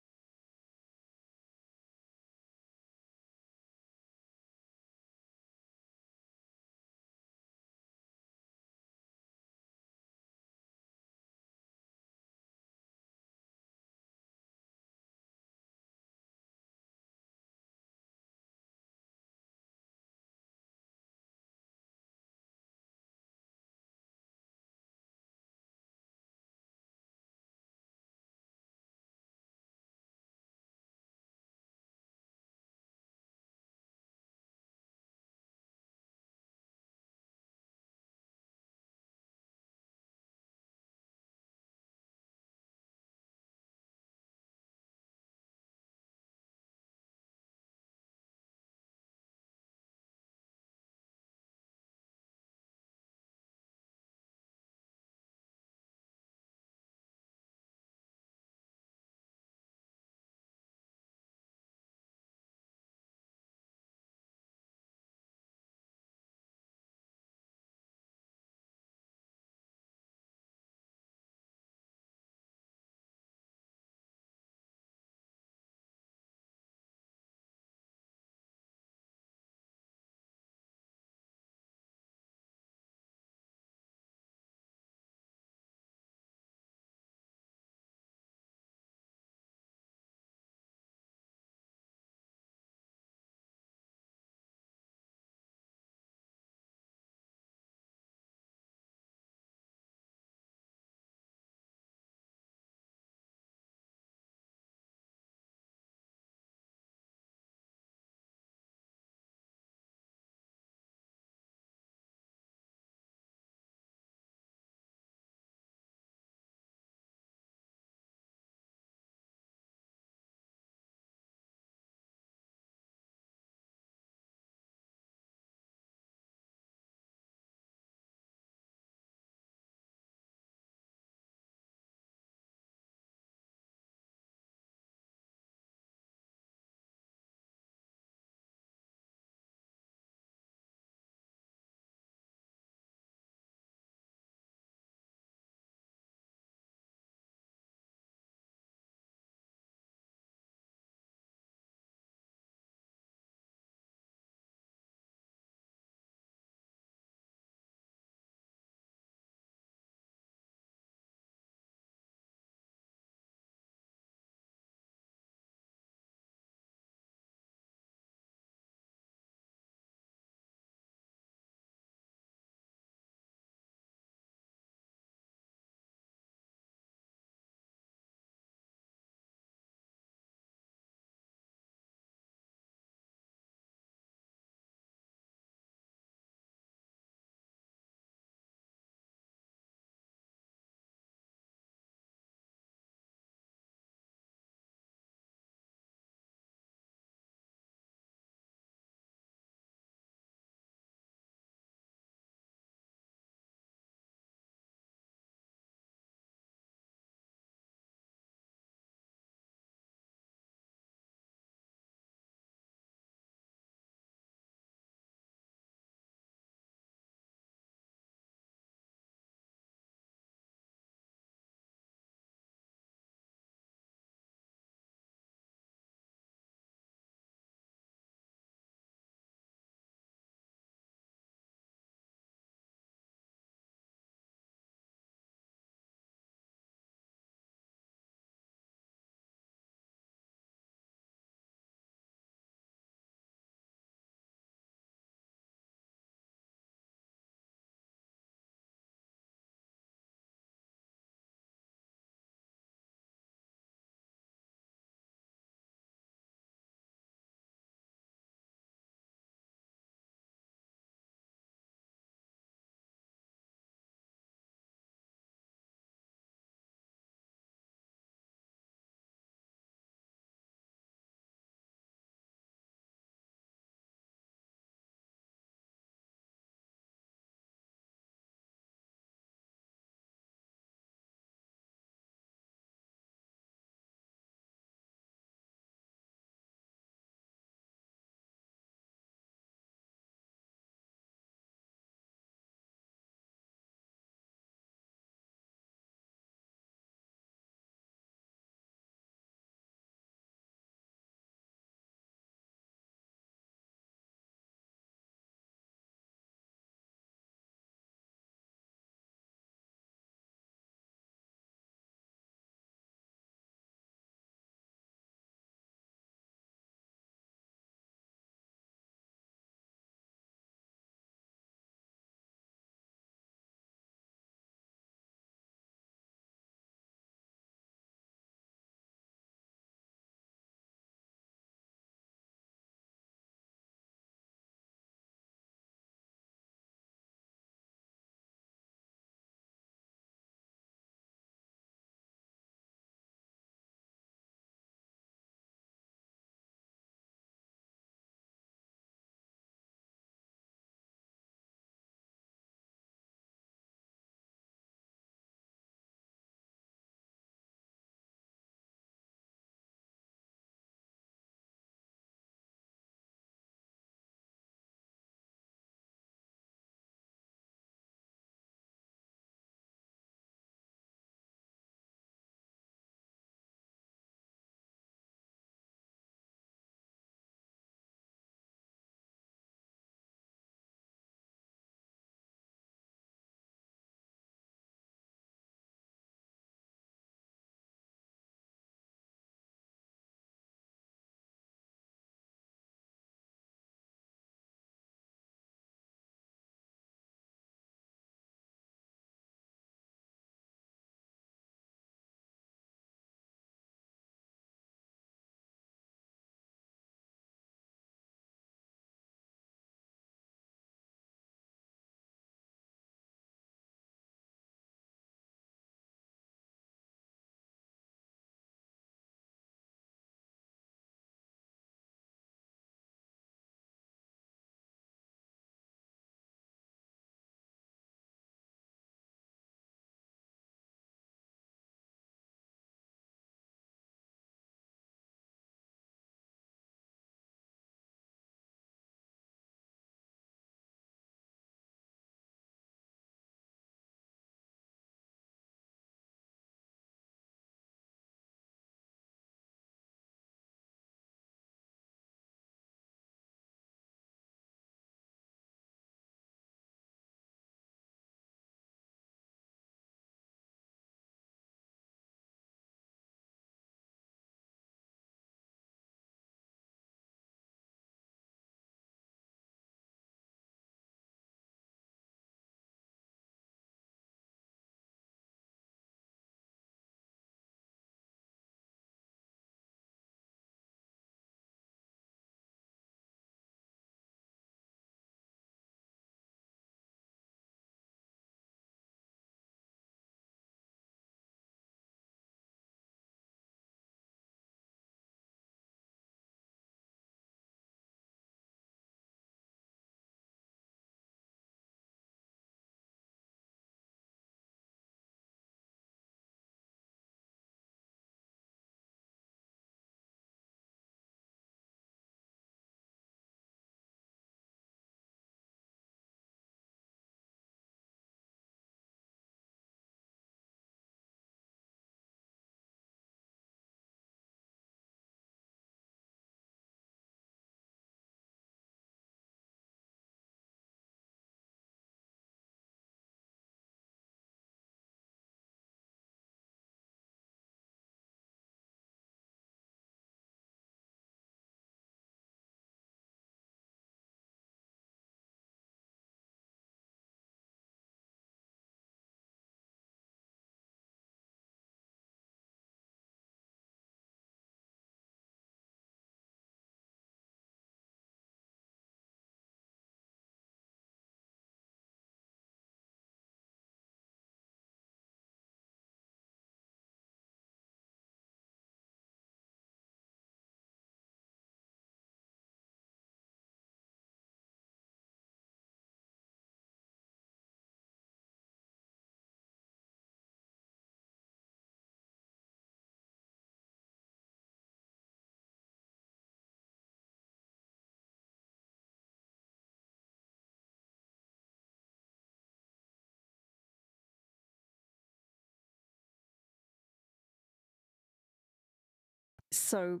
So,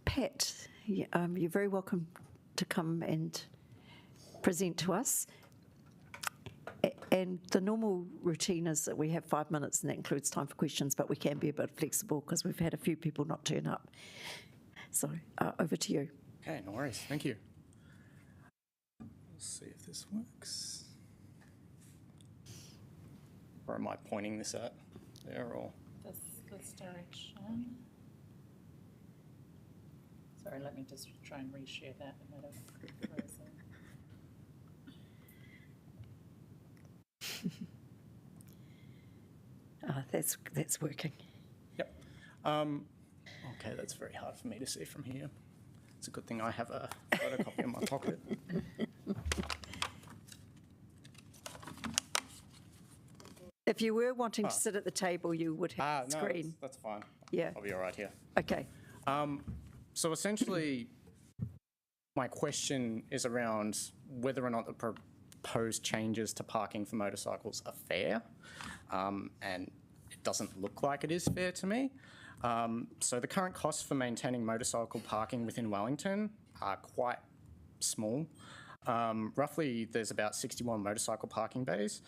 Pat, you're very welcome to come and present to us. And the normal routine is that we have 5 minutes, and that includes time for questions, but we can be a bit flexible because we've had a few people not turn up. So, over to you. Okay, no worries. Thank you. Let's see if this works. Or am I pointing this at there or? This direction. Sorry, let me just try and reshare that a minute. That's working. Yep. Okay, that's very hard for me to see from here. It's a good thing I have a photocopy in my pocket. If you were wanting to sit at the table, you would have a no, screen. that's fine. Yeah. I'll be all right here. Okay. So essentially, my question is around whether or not the proposed changes to parking for motorcycles are fair, and it doesn't look like it is fair to me. So the current costs for maintaining motorcycle parking within Wellington are quite small. Roughly, there's about 61 motorcycle parking bays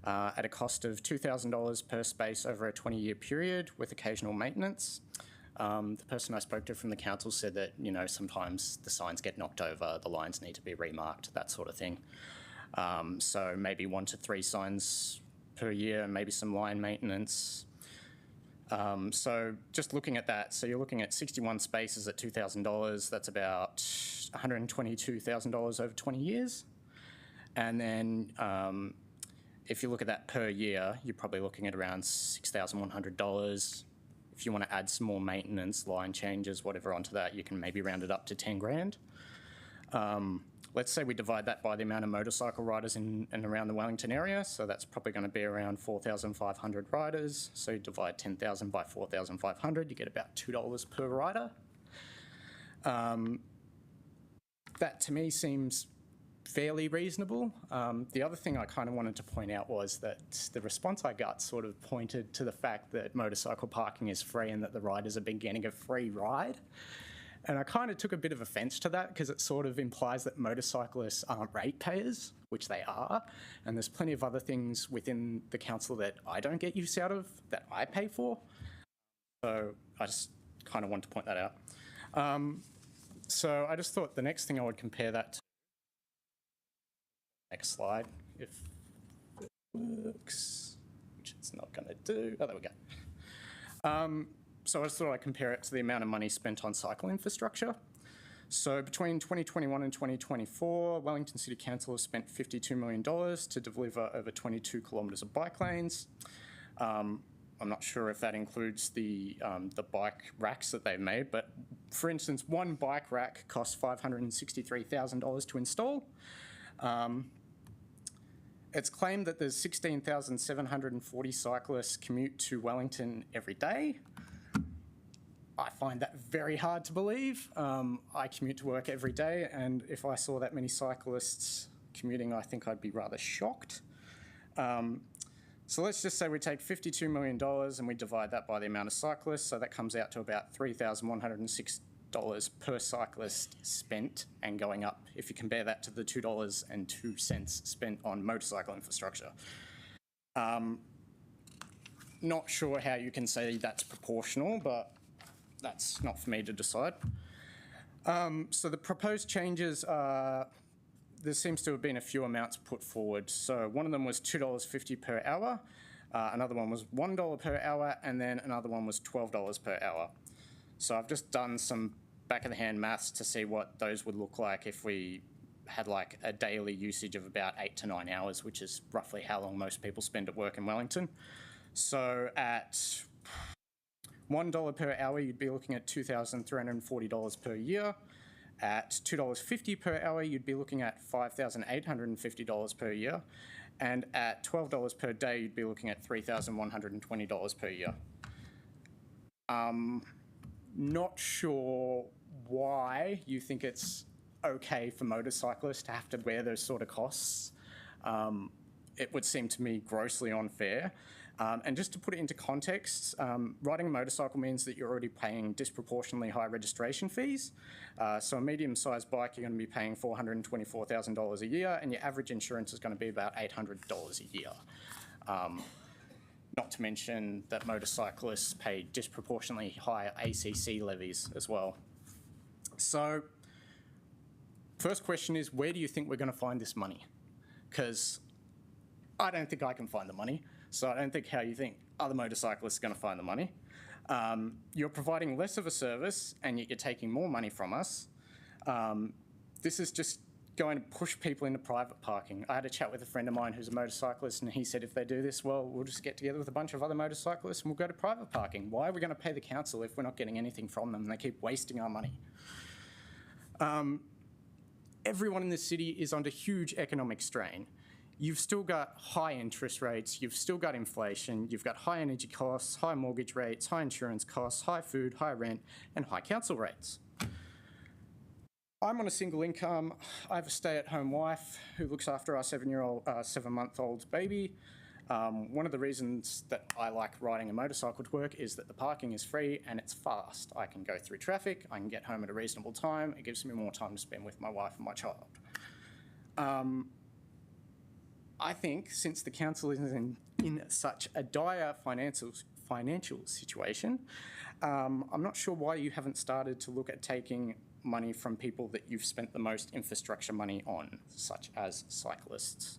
at a cost of $2,000 per space over a 20-year period with occasional maintenance. The person I spoke to from the council said that, you know, sometimes the signs get knocked over, the lines need to be remarked, that sort of thing. So maybe 1 to 3 signs per year, maybe some line maintenance. So just looking at that, so you're looking at 61 spaces at $2,000, that's about $122,000 over 20 years. And then if you look at that per year, you're probably looking at around $6,100. If you want to add some more maintenance, line changes, whatever onto that, you can maybe round it up to 10 grand. Let's say we divide that by the amount of motorcycle riders in and around the Wellington area, so that's probably going to be around 4,500 riders. So you divide 10,000 by 4,500, you get about $2 per rider. That to me seems fairly reasonable. The other thing I kind of wanted to point out was that the response I got sort of pointed to the fact that motorcycle parking is free and that the riders have been getting a free ride. And I kind of took a bit of offence to that because it sort of implies that motorcyclists aren't ratepayers, which they are. And there's plenty of other things within the council that I don't get use out of that I pay for. So I just kind of wanted to point that out. So I just thought the next thing I would compare that to. Next slide, if it works, which it's not going to do. Oh, there we go. So I just thought I'd compare it to the amount of money spent on cycle infrastructure. So between 2021 and 2024, Wellington City Council has spent $52 million to deliver over 22 kilometres of bike lanes. I'm not sure if that includes the bike racks that they've made, but for instance, one bike rack costs $563,000 to install. It's claimed that there's 16,740 cyclists commute to Wellington every day. I find that very hard to believe. I commute to work every day, and if I saw that many cyclists commuting, I think I'd be rather shocked. So let's just say we take $52 million and we divide that by the amount of cyclists, so that comes out to about $3,106 per cyclist spent and going up, if you compare that to the $2.02 spent on motorcycle infrastructure. Not sure how you can say that's proportional, but that's not for me to decide. So the proposed changes are, there seems to have been a few amounts put forward. So one of them was $2.50 per hour, another one was $1 per hour, and then another one was $12 per hour. So I've just done some back of the hand maths to see what those would look like if we had like a daily usage of about 8 to 9 hours, which is roughly how long most people spend at work in Wellington. So at $1 per hour, you'd be looking at $2,340 per year. At $2.50 per hour, you'd be looking at $5,850 per year. And at $12 per day, you'd be looking at $3,120 per year. Not sure why you think it's okay for motorcyclists to have to bear those sort of costs. It would seem to me grossly unfair. And just to put it into context, riding a motorcycle means that you're already paying disproportionately high registration fees. So a medium-sized bike, you're going to be paying $424,000 a year, and your average insurance is going to be about $800 a year. Not to mention that motorcyclists pay disproportionately higher ACC levies as well. So first question is, where do you think we're going to find this money? Because I don't think I can find the money. So I don't think how you think other motorcyclists are going to find the money. You're providing less of a service and yet you're taking more money from us. This is just going to push people into private parking. I had a chat with a friend of mine who's a motorcyclist and he said if they do this, well, we'll just get together with a bunch of other motorcyclists and we'll go to private parking. Why are we going to pay the council if we're not getting anything from them and they keep wasting our money? Everyone in the city is under huge economic strain. You've still got high interest rates, you've still got inflation, you've got high energy costs, high mortgage rates, high insurance costs, high food, high rent, and high council rates. I'm on a single income. I have a stay-at-home wife who looks after our 7-month-old baby. One of the reasons that I like riding a motorcycle to work is that the parking is free and it's fast. I can go through traffic, I can get home at a reasonable time, it gives me more time to spend with my wife and my child. I think since the council is in such a dire financial situation, I'm not sure why you haven't started to look at taking money from people that you've spent the most infrastructure money on, such as cyclists.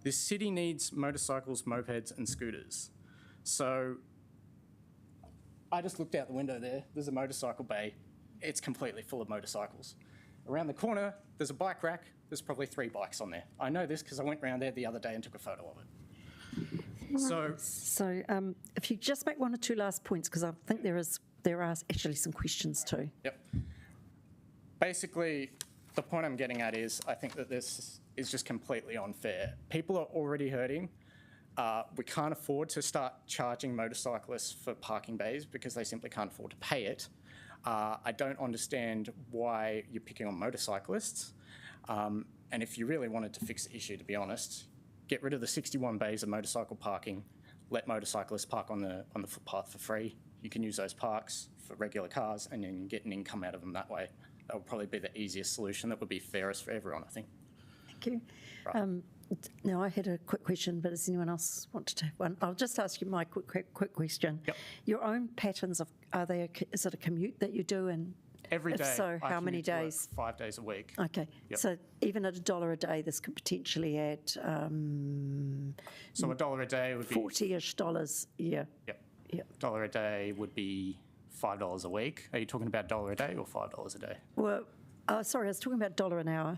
This city needs motorcycles, mopeds, and scooters. So I just looked out the window there. There's a motorcycle bay. It's completely full of motorcycles. Around the corner, there's a bike rack. There's probably 3 bikes on there. I know this because I went round there the other day and took a photo of it. So if you just make 1 or 2 last points, because I think there are actually some questions too. Yep. Basically, the point I'm getting at is I think that this is just completely unfair. People are already hurting. We can't afford to start charging motorcyclists for parking bays because they simply can't afford to pay it. I don't understand why you're picking on motorcyclists. And if you really wanted to fix the issue, to be honest, get rid of the 61 bays of motorcycle parking, let motorcyclists park on the footpath for free. You can use those parks for regular cars and then you get an income out of them that way. That would probably be the easiest solution. That would be fairest for everyone, I think. Thank you. Right. Now, I had a quick question, but does anyone else want to take one? I'll just ask you my quick question. Yep. Your own patterns is it a commute that you do? And Every day. if so, how many days? 5 days a week. Okay. Yep. So even at $1 a day, this could potentially add So $1 a day would be $40-ish dollars a year. Yep. Yep. $1 a day would be $5 a week. Are you talking about $1 a day or $5 a day? Well, sorry, I was talking about $1 an hour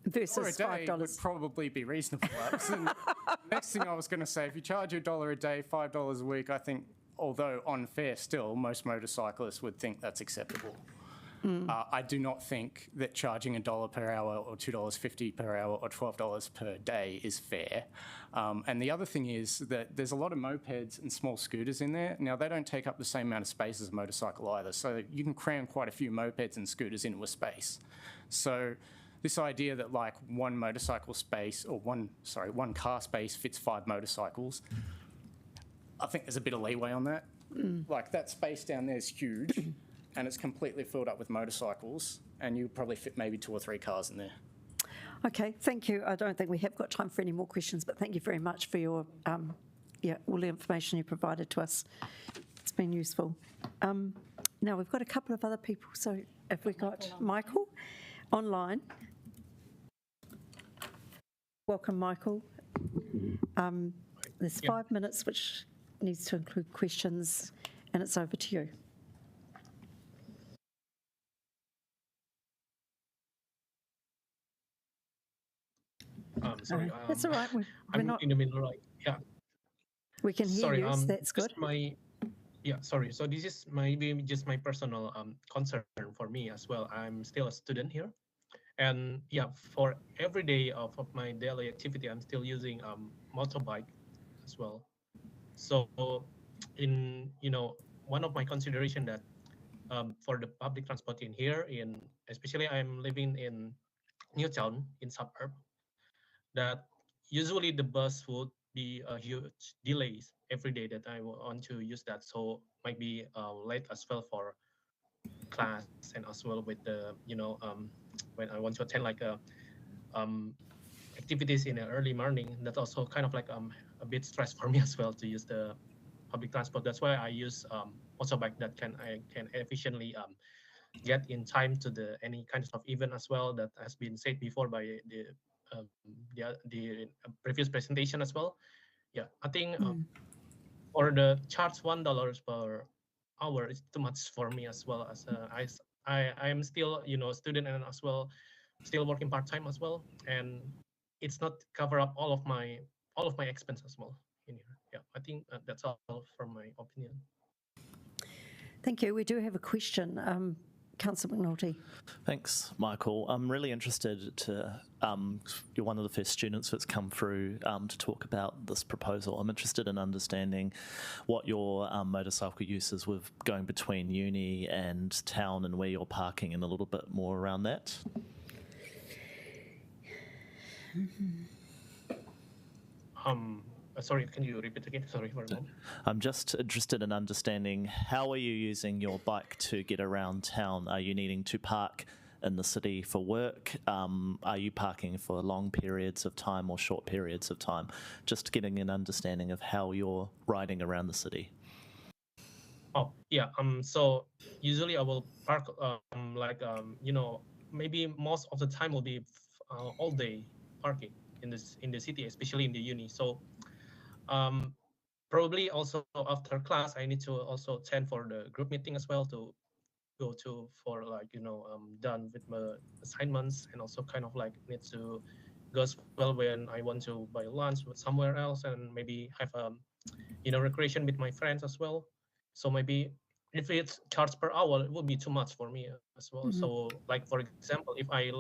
versus $1 a day $5. would probably be reasonable. And next thing I was going to say, if you charge $1 a day, $5 a week, I think, although unfair still, most motorcyclists would think that's acceptable. I do not think that charging $1 per hour or $2.50 per hour or $12 per day is fair. And the other thing is that there's a lot of mopeds and small scooters in there. Now, they don't take up the same amount of space as a motorcycle either, so you can cram quite a few mopeds and scooters into a space. So this idea that like one car space fits 5 motorcycles, I think there's a bit of leeway on that. Like that space down there is huge and it's completely filled up with motorcycles and you probably fit maybe 2 or 3 cars in there. Okay, thank you. I don't think we have got time for any more questions, but thank you very much for your, all the information you provided to us. It's been useful. Now, we've got a couple of other people. So have we got Michael online? Welcome, Michael. There's 5 minutes, which needs to include questions, and it's over to you. Sorry. That's all right. We're I'm not in the middle, right? Yeah. We can hear Sorry, you. So that's good. Sorry. So this is maybe just my personal concern for me as well. I'm still a student here, and for every day of my daily activity, I'm still using motorbike as well. So, one of my consideration that for the public transport in here, especially I'm living in Newtown in suburb, that usually the bus would be a huge delays every day that I want to use that. So might be late as well for class and as well with the when I want to attend like um, activities in the early morning. That's also kind of like a bit stress for me as well to use the public transport. That's why I use motorbike that I can efficiently get in time to the any kind of event as well that has been said before by um, the previous presentation as well. Yeah, I think for the charge $1 per hour is too much for me as well as I am still student and as well still working part time as well, and it's not cover up all of my expenses as well in here. Yeah, I think that's all from my opinion. Thank you. We do have a question. Councillor McNulty. Thanks, Michael. I'm really interested to, you're one of the first students that's come through to talk about this proposal. I'm interested in understanding what your motorcycle use is with going between uni and town and where you're parking and a little bit more around that. Sorry, can you repeat again? Sorry for a moment. I'm just interested in understanding how are you using your bike to get around town? Are you needing to park in the city for work? Are you parking for long periods of time or short periods of time? Just getting an understanding of how you're riding around the city. Oh yeah. So usually I will park maybe most of the time will be all day parking in the city, especially in the uni. So probably also after class I need to also attend for the group meeting as well to go to for done with my assignments, and also kind of like need to go as well when I want to buy lunch with somewhere else and maybe have recreation with my friends as well. So maybe if it's charged per hour, it would be too much for me as well. So like for example, if I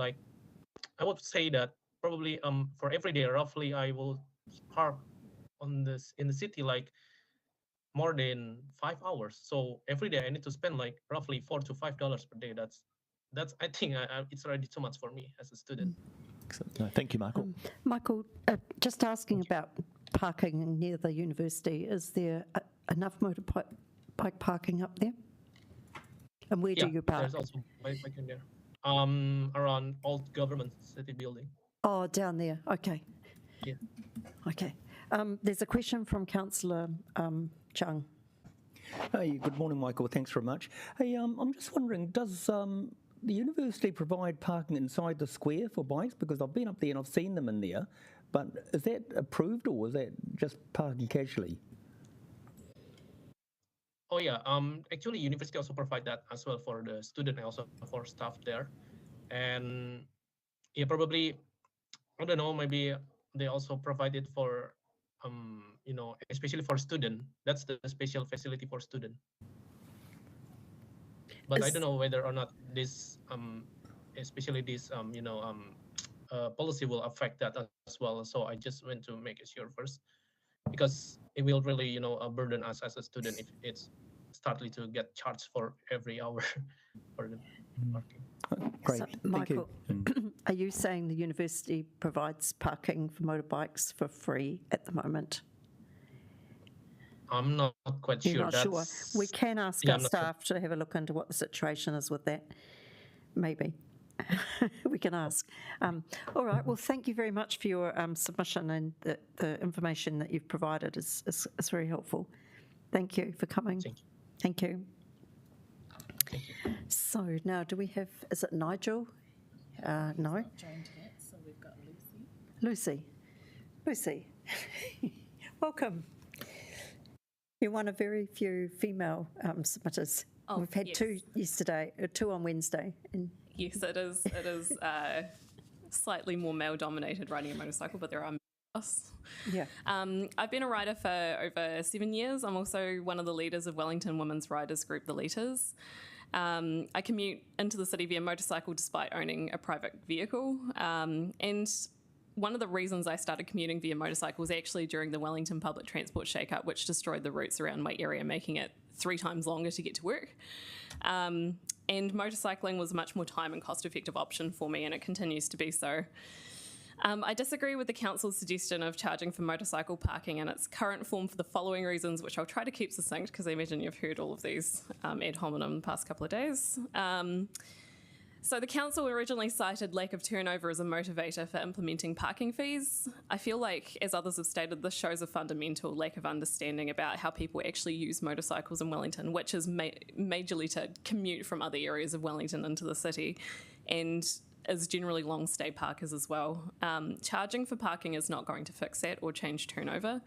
would say that probably for every day roughly I will park in the city like more than 5 hours. So every day I need to spend like roughly $4 to $5 per day. That's I think it's already too much for me as a student. No, thank you, Michael. Michael, just asking about parking near the university. Is there enough motorbike parking up there? And where do you park? There's also bike parking there. Around Old Government City Building. Oh, down there. Okay. Yeah. Okay. There's a question from Councillor Chung. Hey, good morning, Michael. Thanks very much. Hey, I'm just wondering, does the university provide parking inside the square for bikes? Because I've been up there and I've seen them in there, but is that approved or is that just parking casually? Oh yeah. Actually, university also provide that as well for the student and also for staff there, and yeah, probably I don't know. Maybe they also provide it for especially for student. That's the special facility for student. But I don't know whether or not this especially this policy will affect that as well. So I just want to make it sure first, because it will really burden us as a student if it's started to get charged for every hour for the parking. Great. So, Thank Michael, you. are you saying the university provides parking for motorbikes for free at the moment? I'm not quite sure. You're not sure. We can ask our staff to have a look into what the situation is with that. Maybe. We can ask. All right. Well, thank you very much for your submission, and the information that you've provided is very helpful. Thank you for coming. Thank you. So now, do we have? Is it Nigel? No. Joined yet, so we've got Lucy. Lucy, welcome. You're one of very few female submitters. Oh, We've had two yesterday, two on Wednesday. And yes, it is. It is slightly more male-dominated riding a motorcycle, but there are us. Yeah. I've been a rider for over 7 years. I'm also one of the leaders of Wellington Women's Riders Group, the Leeters. I commute into the city via motorcycle despite owning a private vehicle. And one of the reasons I started commuting via motorcycle was actually during the Wellington public transport shake-up, which destroyed the routes around my area, making it 3 times longer to get to work. And motorcycling was a much more time and cost-effective option for me, and it continues to be so. I disagree with the council's suggestion of charging for motorcycle parking in its current form for the following reasons, which I'll try to keep succinct because I imagine you've heard all of these ad hominem the past couple of days. So the council originally cited lack of turnover as a motivator for implementing parking fees. I feel like, as others have stated, this shows a fundamental lack of understanding about how people actually use motorcycles in Wellington, which is majorly to commute from other areas of Wellington into the city, and is generally long stay parkers as well. Charging for parking is not going to fix that or change turnover.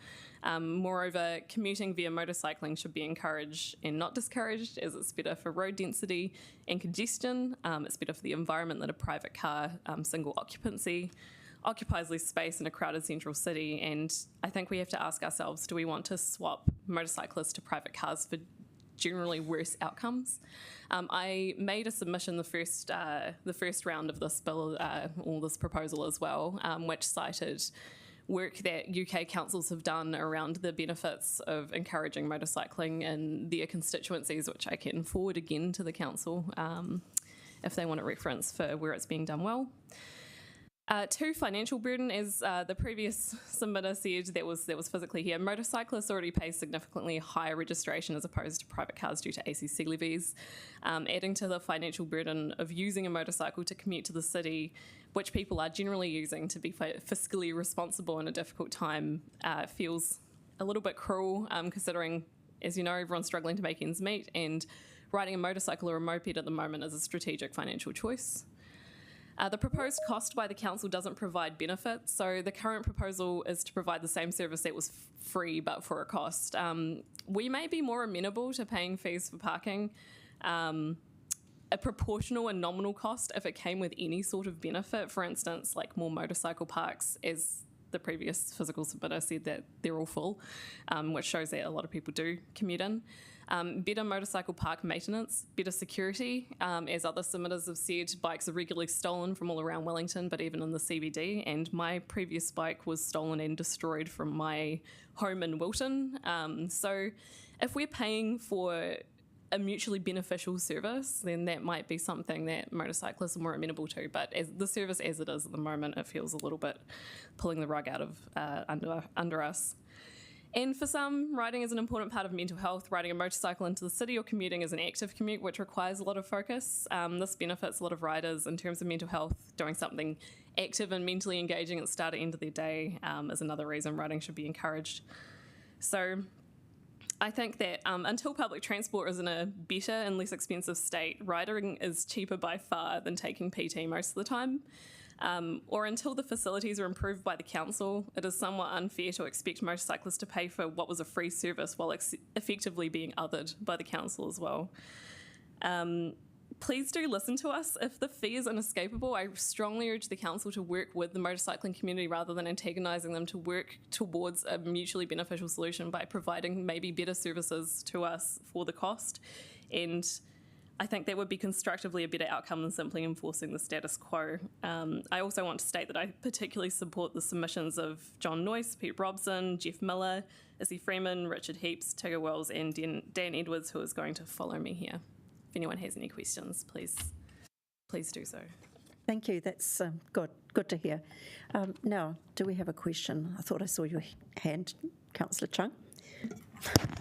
Moreover, commuting via motorcycling should be encouraged and not discouraged, as it's better for road density and congestion. It's better for the environment than a private car, single occupancy, occupies less space in a crowded central city. And I think we have to ask ourselves, do we want to swap motorcyclists to private cars for generally worse outcomes? I made a submission the first round of this bill, or this proposal as well, which cited work that UK councils have done around the benefits of encouraging motorcycling in their constituencies, which I can forward again to the council if they want a reference for where it's being done well. Two, financial burden, as the previous submitter said that was physically here. Motorcyclists already pay significantly higher registration as opposed to private cars due to ACC levies. Adding to the financial burden of using a motorcycle to commute to the city, which people are generally using to be fiscally responsible in a difficult time, feels a little bit cruel, considering, as you know, everyone's struggling to make ends meet, and riding a motorcycle or a moped at the moment is a strategic financial choice. The proposed cost by the council doesn't provide benefits, so the current proposal is to provide the same service that was free but for a cost. We may be more amenable to paying fees for parking, a proportional and nominal cost if it came with any sort of benefit, for instance, like more motorcycle parks, as the previous physical submitter said that they're all full, which shows that a lot of people do commute in. Better motorcycle park maintenance, better security. As other submitters have said, bikes are regularly stolen from all around Wellington, but even in the CBD. And my previous bike was stolen and destroyed from my home in Wilton. So if we're paying for a mutually beneficial service, then that might be something that motorcyclists are more amenable to. But as the service as it is at the moment, it feels a little bit pulling the rug out of under us. And for some, riding is an important part of mental health. Riding a motorcycle into the city or commuting is an active commute, which requires a lot of focus. This benefits a lot of riders in terms of mental health. Doing something active and mentally engaging at the start and end of their day is another reason riding should be encouraged. So I think that until public transport is in a better and less expensive state, riding is cheaper by far than taking PT most of the time. Or until the facilities are improved by the council, it is somewhat unfair to expect motorcyclists to pay for what was a free service while effectively being othered by the council as well. Please do listen to us. If the fee is inescapable, I strongly urge the council to work with the motorcycling community rather than antagonising them, to work towards a mutually beneficial solution by providing maybe better services to us for the cost. And I think that would be constructively a better outcome than simply enforcing the status quo. I also want to state that I particularly support the submissions of John Noyce, Pete Robson, Jeff Miller, Izzy Freeman, Richard Heaps, Tigger Wells, and Dan Edwards, who is going to follow me here. If anyone has any questions, please do so. Thank you. That's good to hear. Now, do we have a question? I thought I saw your hand, Councillor Chung.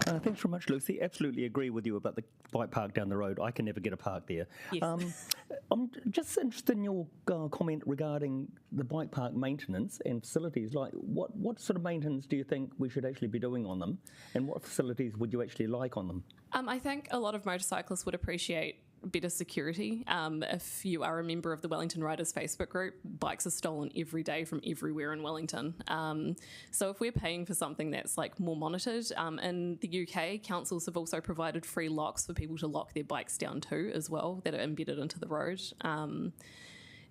Thanks very much, Lucy. Absolutely agree with you about the bike park down the road. I can never get a park there. Yes. I'm just interested in your comment regarding the bike park maintenance and facilities. Like, what sort of maintenance do you think we should actually be doing on them, and what facilities would you actually like on them? I think a lot of motorcyclists would appreciate better security. If you are a member of the Wellington Riders Facebook group, bikes are stolen every day from everywhere in Wellington. So if we're paying for something that's like more monitored, in the UK, councils have also provided free locks for people to lock their bikes down too as well, that are embedded into the road.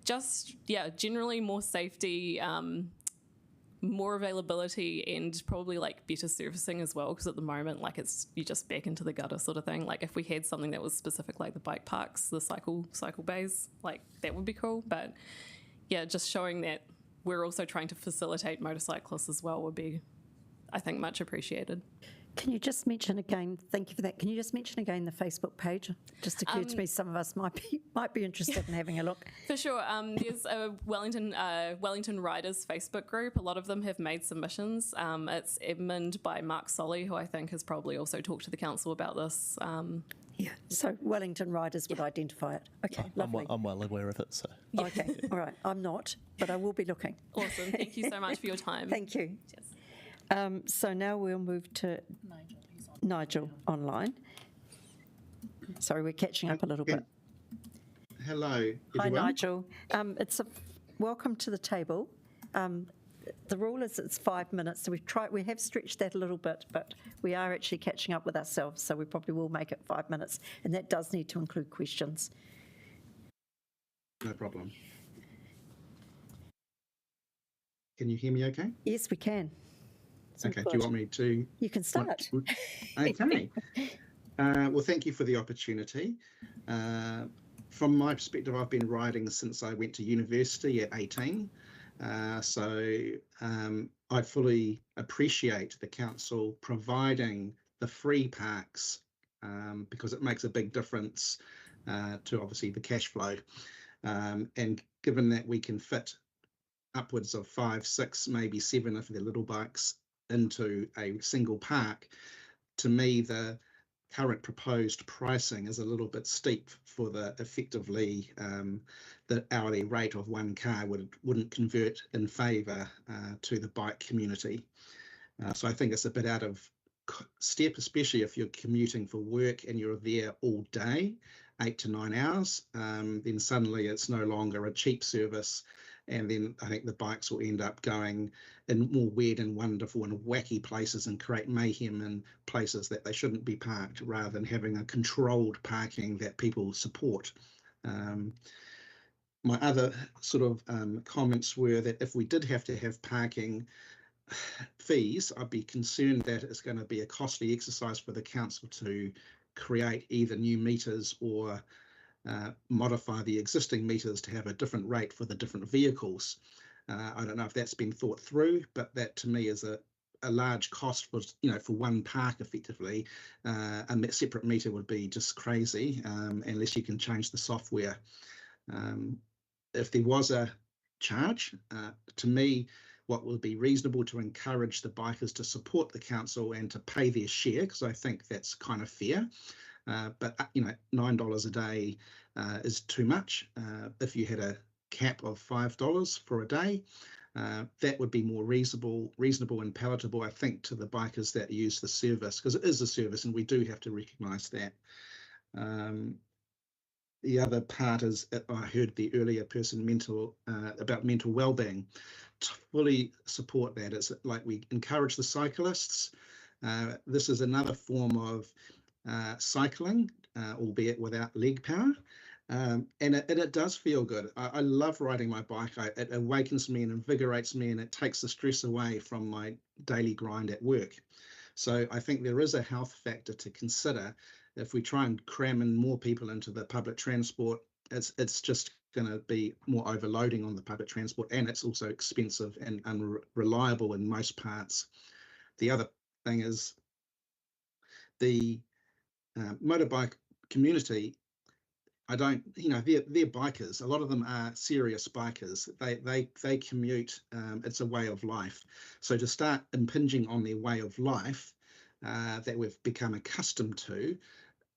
Generally more safety, more availability, and probably like better servicing as well, because at the moment, like, it's you just back into the gutter sort of thing. Like, if we had something that was specific, like the bike parks, the cycle bays, like, that would be cool. But yeah, just showing that we're also trying to facilitate motorcyclists as well would be, I think, much appreciated. Can you just mention again, thank you for that, can you just mention again the Facebook page? Just occurred to me some of us might be interested in having a look. For sure. There's a Wellington Riders Facebook group. A lot of them have made submissions. It's adminned by Mark Solly, who I think has probably also talked to the council about this. Yeah, so Wellington Riders would identify it. Okay, lovely. I'm well aware of it. So. Okay, all right. I'm not, but I will be looking. Awesome. Thank you so much for your time. Thank you. Cheers. So now we'll move to Nigel online. Sorry, we're catching up a little bit. Hello, everyone. Hi, Nigel. Welcome to the table. The rule is it's 5 minutes, so we have stretched that a little bit, but we are actually catching up with ourselves, so we probably will make it 5 minutes, and that does need to include questions. No problem. Can you hear me okay? Yes, we can. Okay, do you want me to? You can start. Okay. Well, thank you for the opportunity. From my perspective, I've been riding since I went to university at 18. I fully appreciate the council providing the free parks because it makes a big difference to obviously the cash flow. And given that we can fit upwards of 5, 6, maybe 7 if they're little bikes into a single park, to me the current proposed pricing is a little bit steep for the effectively the hourly rate of one car wouldn't convert in favour to the bike community. So I think it's a bit out of step, especially if you're commuting for work and you're there all day, 8 to 9 hours, then suddenly it's no longer a cheap service. And then I think the bikes will end up going in more weird and wonderful and wacky places and create mayhem in places that they shouldn't be parked, rather than having a controlled parking that people support. My other sort of comments were that if we did have to have parking fees, I'd be concerned that it's going to be a costly exercise for the council to create either new meters or modify the existing meters to have a different rate for the different vehicles. I don't know if that's been thought through, but that to me is a large cost for for one park effectively. And that separate meter would be just crazy unless you can change the software. If there was a charge, to me, what would be reasonable to encourage the bikers to support the council and to pay their share, because I think that's kind of fair. But $9 a day is too much. If you had a cap of $5 for a day, that would be more reasonable and palatable, I think, to the bikers that use the service, because it is a service and we do have to recognise that. The other part is, I heard the earlier person about mental well-being. To fully support that, it's like we encourage the cyclists. This is another form of cycling, albeit without leg power, and it does feel good. I love riding my bike. It awakens me and invigorates me, and it takes the stress away from my daily grind at work. So I think there is a health factor to consider. If we try and cram in more people into the public transport, it's just going to be more overloading on the public transport, and it's also expensive and unreliable in most parts. The other thing is the motorbike community. They're bikers. A lot of them are serious bikers. They commute. It's a way of life. So to start impinging on their way of life that we've become accustomed to,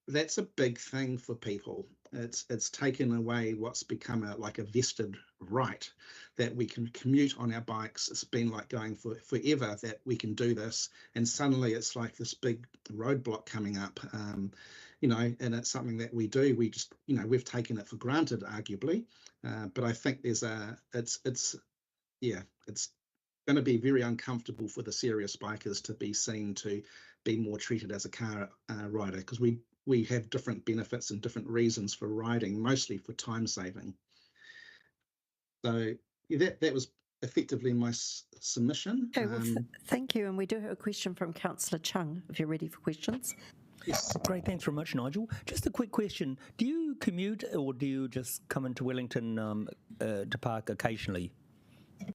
that's a big thing for people. It's taken away what's become like a vested right, that we can commute on our bikes. It's been like going for forever that we can do this, and suddenly it's like this big roadblock coming up. And it's something that we do. We just, we've taken it for granted, arguably. But I think it's going to be very uncomfortable for the serious bikers to be seen to be more treated as a car rider, because we have different benefits and different reasons for riding, mostly for time saving. So that was effectively my submission. Okay, well, thank you. And we do have a question from Councillor Chung, if you're ready for questions. Yes. Great, thanks very much, Nigel. Just a quick question. Do you commute, or do you just come into Wellington to park occasionally?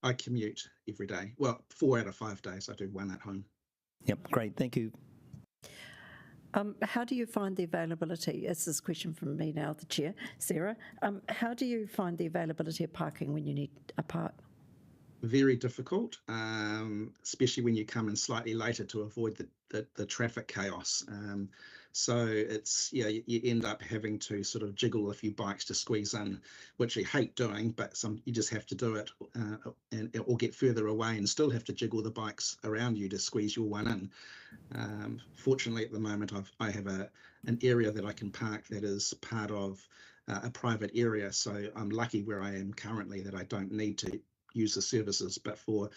I commute every day. Well, 4 out of 5 days. I do 1 at home. Yep, great, thank you. How do you find the availability? This is a question from me now, the chair, Sarah. How do you find the availability of parking when you need a park? Very difficult, especially when you come in slightly later to avoid the traffic chaos. So it's, you end up having to sort of jiggle a few bikes to squeeze in, which I hate doing, but you just have to do it, or get further away and still have to jiggle the bikes around you to squeeze your one in. Fortunately, at the moment, I have an area that I can park that is part of a private area, so I'm lucky where I am currently that I don't need to use the services, but for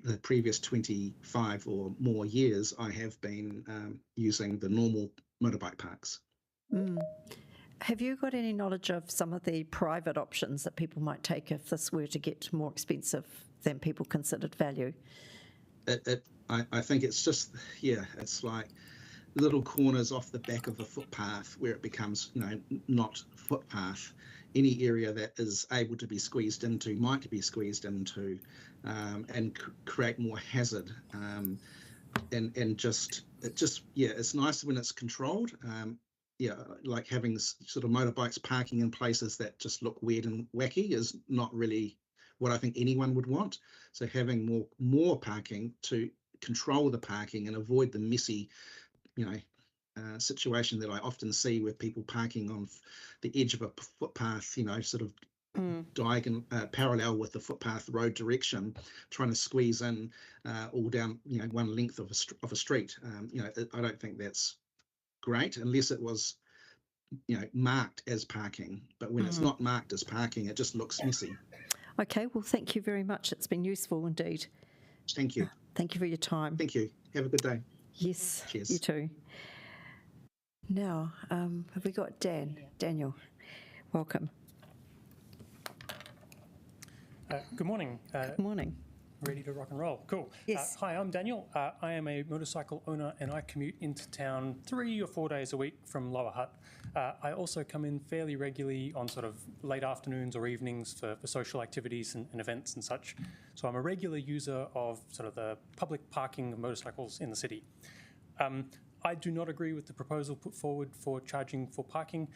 the previous 25 or more years, I have been using the normal motorbike parks. Have you got any knowledge of some of the private options that people might take if this were to get more expensive than people considered value? I think it's just, it's like little corners off the back of a footpath where it becomes, not footpath. Any area that is able to be squeezed into might be squeezed into, and create more hazard. And just it's nice when it's controlled. Like having sort of motorbikes parking in places that just look weird and wacky is not really what I think anyone would want. So having more parking to control the parking and avoid the messy, situation that I often see with people parking on the edge of a footpath, sort of diagonal, parallel with the footpath road direction, trying to squeeze in all down, one length of a street. I don't think that's great unless it was, marked as parking. But when it's not marked as parking, it just looks messy. Okay, well, thank you very much. It's been useful indeed. Thank you. Thank you for your time. Thank you. Have a good day. Yes, Cheers. you too. Now, have we got Daniel, welcome. Good morning. Good morning. Ready to rock and roll. Cool. Yes. Hi, I'm Daniel. I am a motorcycle owner and I commute into town 3 or 4 days a week from Lower Hutt. I also come in fairly regularly on sort of late afternoons or evenings for social activities and events and such. So I'm a regular user of sort of the public parking of motorcycles in the city. I do not agree with the proposal put forward for charging for parking.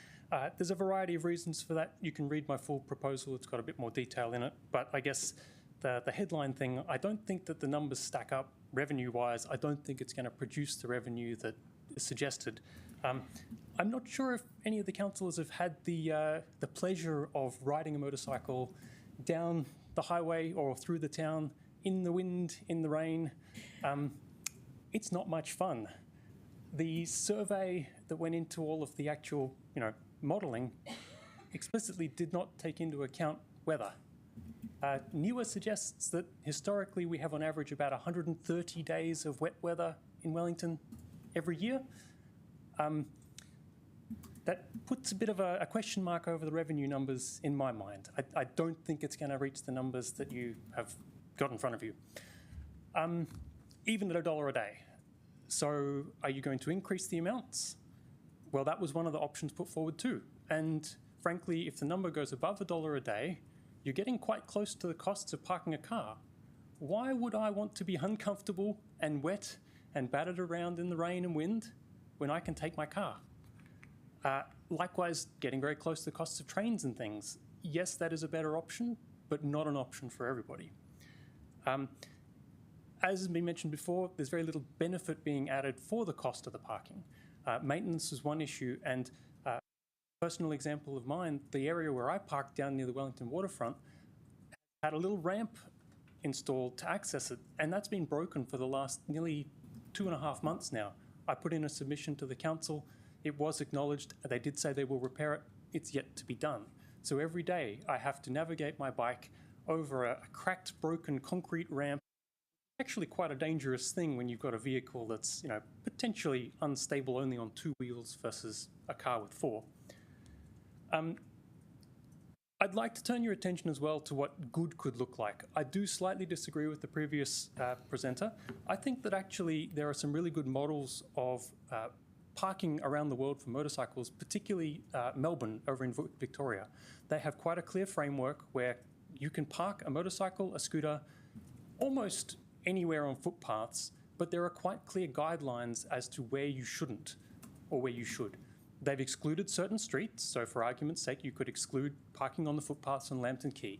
There's a variety of reasons for that. You can read my full proposal. It's got a bit more detail in it. But I guess the headline thing, I don't think that the numbers stack up revenue-wise. I don't think it's going to produce the revenue that is suggested. I'm not sure if any of the councillors have had the pleasure of riding a motorcycle down the highway or through the town in the wind, in the rain. It's not much fun. The survey that went into all of the actual, modelling explicitly did not take into account weather. NEWA suggests that historically we have on average about 130 days of wet weather in Wellington every year. That puts a bit of a question mark over the revenue numbers in my mind. I don't think it's going to reach the numbers that you have got in front of you, even at $1 a day. So are you going to increase the amounts? Well, that was one of the options put forward too. And frankly, if the number goes above $1 a day, you're getting quite close to the costs of parking a car. Why would I want to be uncomfortable and wet and battered around in the rain and wind when I can take my car? Likewise, getting very close to the costs of trains and things. Yes, that is a better option, but not an option for everybody. As has been mentioned before, there's very little benefit being added for the cost of the parking. Maintenance is one issue, and a personal example of mine, the area where I parked down near the Wellington waterfront had a little ramp installed to access it, and that's been broken for the last nearly 2.5 months now. I put in a submission to the council. It was acknowledged. They did say they will repair it. It's yet to be done. So every day I have to navigate my bike over a cracked, broken concrete ramp. Actually quite a dangerous thing when you've got a vehicle that's, potentially unstable only on 2 wheels versus a car with 4. I'd like to turn your attention as well to what good could look like. I do slightly disagree with the previous presenter. I think that actually there are some really good models of parking around the world for motorcycles, particularly Melbourne over in Victoria. They have quite a clear framework where you can park a motorcycle, a scooter, almost anywhere on footpaths, but there are quite clear guidelines as to where you shouldn't. or where you should. They've excluded certain streets, so for argument's sake, you could exclude parking on the footpaths on Lambton Quay.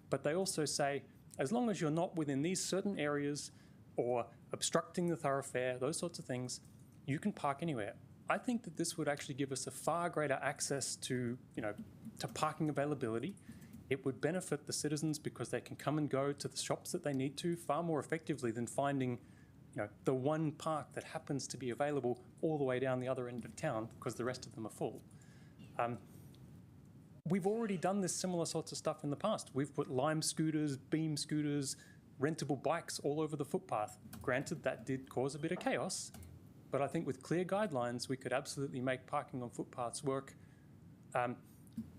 But they also say, as long as you're not within these certain areas or obstructing the thoroughfare, those sorts of things, you can park anywhere. I think that this would actually give us a far greater access to, to parking availability. It would benefit the citizens because they can come and go to the shops that they need to far more effectively than finding, the one park that happens to be available all the way down the other end of town because the rest of them are full. We've already done this similar sorts of stuff in the past. We've put lime scooters, beam scooters, rentable bikes all over the footpath. Granted, that did cause a bit of chaos, but I think with clear guidelines, we could absolutely make parking on footpaths work.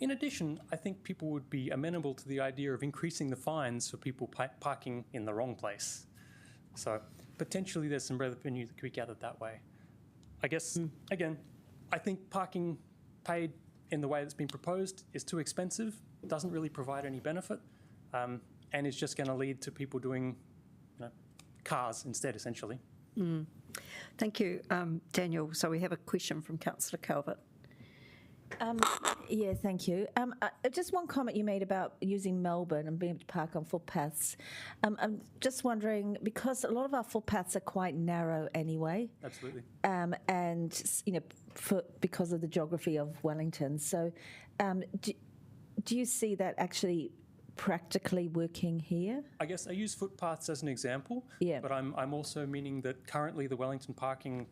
In addition, I think people would be amenable to the idea of increasing the fines for people parking in the wrong place. So potentially there's some revenue that could be gathered that way. I guess, again, I think parking paid in the way that's been proposed is too expensive, doesn't really provide any benefit, and is just going to lead to people doing cars instead, essentially. Thank you, Daniel. So we have a question from Councillor Calvert. Yeah, thank you. Just one comment you made about using Melbourne and being able to park on footpaths. I'm just wondering, because a lot of our footpaths are quite narrow anyway. Absolutely. And, because of the geography of Wellington. So do you see that actually practically working here? I guess I use footpaths as an example, but I'm also meaning that currently the Wellington parking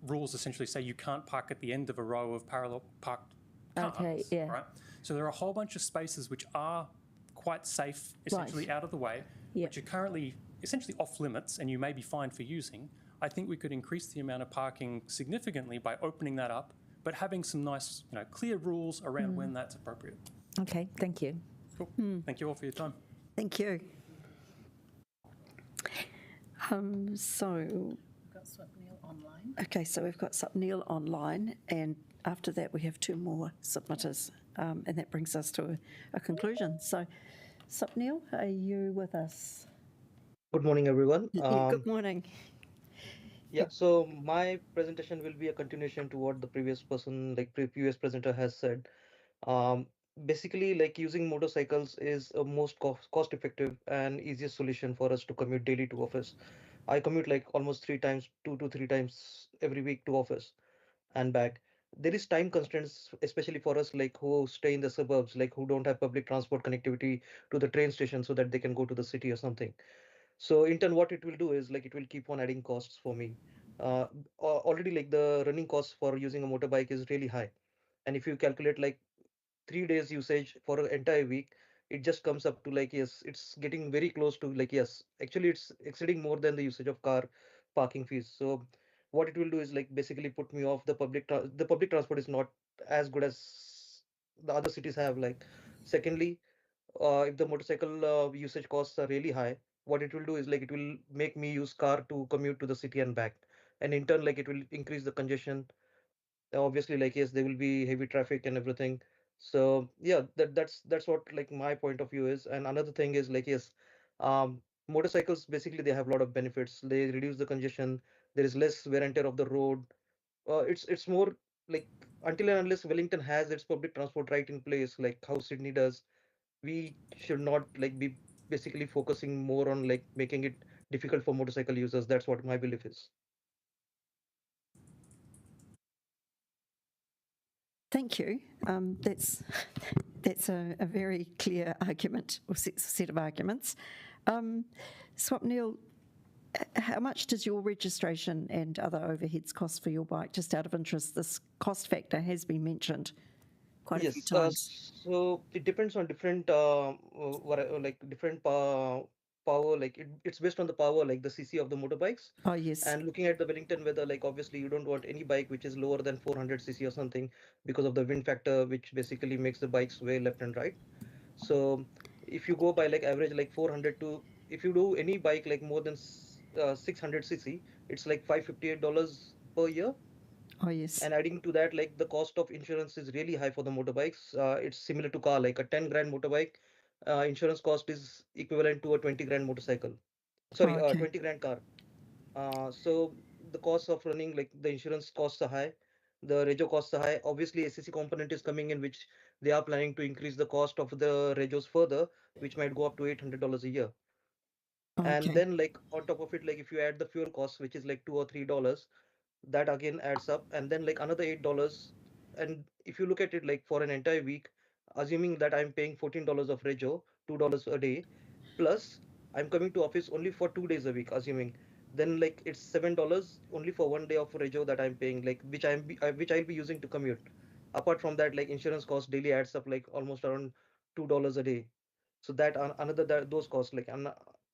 rules essentially say you can't park at the end of a row of parallel parked cars. Okay, yeah. Right? So there are a whole bunch of spaces which are quite safe, essentially out of the way, which are currently essentially off limits and you may be fined for using. I think we could increase the amount of parking significantly by opening that up, but having some nice, clear rules around when that's appropriate. Okay, thank you. Cool. Thank you all for your time. Thank you. Okay, so we've got Swapnil online, and after that we have two more submitters, and that brings us to a conclusion. So, Swapnil, are you with us? Good morning, everyone. Good morning. Yeah, so my presentation will be a continuation to what the previous person, previous presenter has said. Basically, using motorcycles is a most cost-effective and easiest solution for us to commute daily to office. I commute almost 2 to 3 times every week to office and back. There is time constraints, especially for us who stay in the suburbs, who don't have public transport connectivity to the train station so that they can go to the city or something. So in turn, what it will do is it will keep on adding costs for me. Already the running costs for using a motorbike is really high. And if you calculate 3 days usage for an entire week, it just comes up to yes, it's getting very close to yes, actually it's exceeding more than the usage of car parking fees. So what it will do is basically put me off the public transport is not as good as the other cities have. Secondly, if the motorcycle usage costs are really high, what it will do is it will make me use car to commute to the city and back, and in turn it will increase the congestion. Obviously yes, there will be heavy traffic and everything. So yeah, that's what my point of view is. And another thing is yes, motorcycles basically they have a lot of benefits. They reduce the congestion, there is less wear and tear of the road. It's more until and unless Wellington has its public transport right in place how Sydney does, we should not be basically focusing more on making it difficult for motorcycle users. That's what my belief is. Thank you. That's a very clear argument or set of arguments. Swapnil, how much does your registration and other overheads cost for your bike? Just out of interest, this cost factor has been mentioned quite a few times. So it depends on different different power. It's based on the power, the cc of the motorbikes. Oh yes. And looking at the Wellington weather, obviously you don't want any bike which is lower than 400 cc or something because of the wind factor, which basically makes the bike sway left and right. So if you go by average 400 to, if you do any bike more than 600 cc, it's $558 per year. Oh yes. And adding to that, the cost of insurance is really high for the motorbikes. It's similar to car, a 10 grand motorbike insurance cost is equivalent to a 20 grand motorcycle. Sorry, 20 grand car. So the cost of running, the insurance costs are high. the rego costs are high. Obviously, SCC component is coming in, which they are planning to increase the cost of the regos further, which might go up to $800 a year. And Okay. then like on top of it, like if you add the fuel costs, which is like $2 or $3, that again adds up, and then like another $8. And if you look at it like for an entire week, assuming that I'm paying $14 of rego, $2 a day, plus I'm coming to office only for 2 days a week, assuming, then like it's $7 only for 1 day of rego that I'm paying, like which I'll be using to commute. Apart from that, like insurance cost daily adds up like almost around $2 a day. So that another those costs, like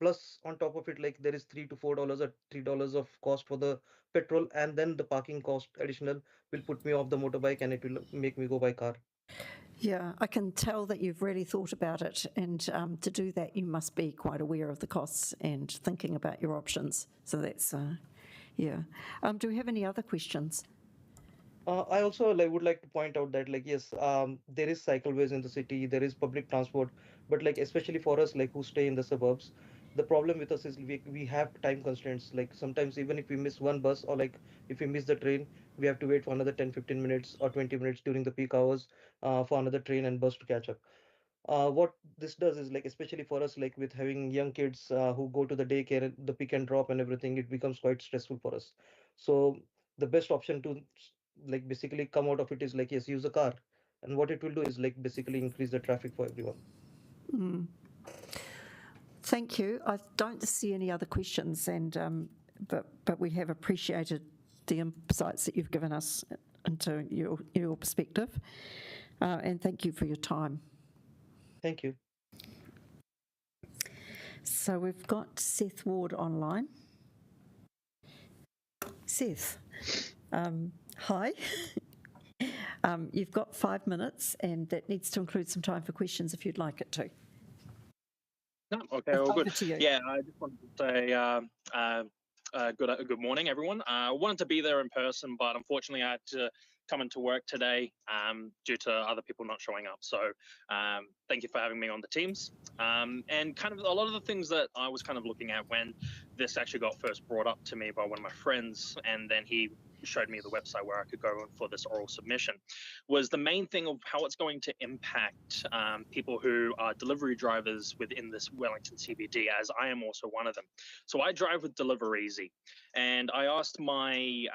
plus on top of it, like there is $3 to $4 or $3 of cost for the petrol, and then the parking cost additional will put me off the motorbike and it will make me go by car. Yeah, I can tell that you've really thought about it, and to do that, you must be quite aware of the costs and thinking about your options. So that's, yeah. Do we have any other questions? I also would like to point out that yes, there is cycleways in the city, there is public transport, but like especially for us who stay in the suburbs, the problem with us is we have time constraints. Like sometimes even if we miss one bus, or like if we miss the train, we have to wait for another 10-15 minutes or 20 minutes during the peak hours for another train and bus to catch up. What this does is especially for us with having young kids who go to the daycare, the pick and drop and everything, it becomes quite stressful for us. So the best option to basically come out of it is yes, use a car, and what it will do is basically increase the traffic for everyone. Mm. Thank you. I don't see any other questions, and but we have appreciated the insights that you've given us into your perspective, and thank you for your time. Thank you. So we've got Seth Ward online. Seth, hi. You've got 5 minutes, and that needs to include some time for questions if you'd like it to. No, okay, all Over good. to you. Yeah, I just wanted to say good morning, everyone. I wanted to be there in person, but unfortunately I had to come into work today due to other people not showing up. So thank you for having me on the Teams. And kind of a lot of the things that I was kind of looking at when this actually got first brought up to me by one of my friends, and then he showed me the website where I could go for this oral submission, was the main thing of how it's going to impact people who are delivery drivers within this Wellington CBD, as I am also one of them. So I drive with Deliver Easy, and I asked my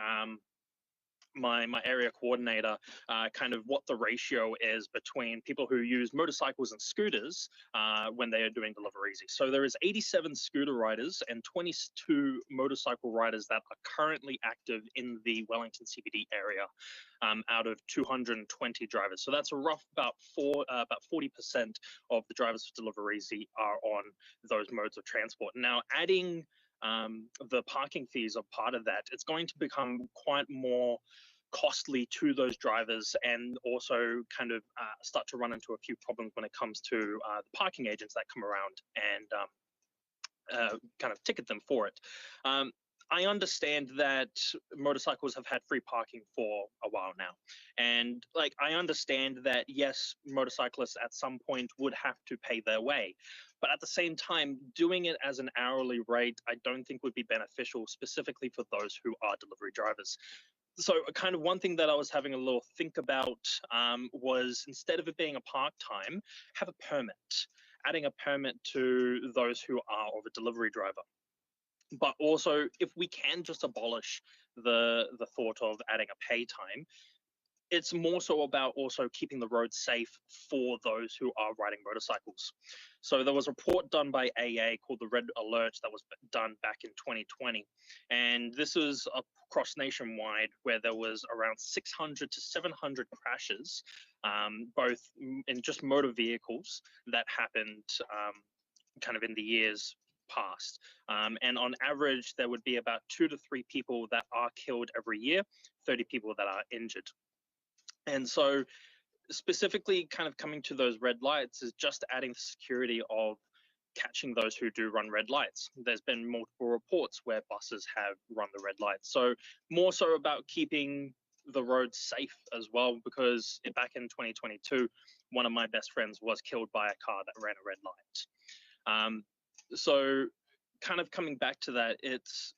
my area coordinator kind of what the ratio is between people who use motorcycles and scooters when they are doing Deliver Easy. So there is 87 scooter riders and 22 motorcycle riders that are currently active in the Wellington CBD area out of 220 drivers. So that's a rough about 40% of the drivers for Deliver Easy are on those modes of transport. Now, adding the parking fees are part of that, it's going to become quite more costly to those drivers, and also kind of start to run into a few problems when it comes to the parking agents that come around and kind of ticket them for it. I understand that motorcycles have had free parking for a while now. And I understand that, yes, motorcyclists at some point would have to pay their way. But at the same time, doing it as an hourly rate, I don't think would be beneficial, specifically for those who are delivery drivers. So kind of one thing that I was having a little think about was, instead of it being a part-time, have a permit, adding a permit to those who are of a delivery driver. But also, if we can just abolish the thought of adding a pay time, it's more so about also keeping the roads safe for those who are riding motorcycles. So there was a report done by AA called the Red Alert that was done back in 2020. And this was across nationwide, where there was around 600 to 700 crashes, both in just motor vehicles, that happened kind of in the years past. And on average, there would be about 2 to 3 people that are killed every year, 30 people that are injured. And so specifically kind of coming to those red lights is just adding the security of catching those who do run red lights. There's been multiple reports where buses have run the red lights. So more so about keeping the roads safe as well, because back in 2022, one of my best friends was killed by a car that ran a red light. So kind of coming back to that, it's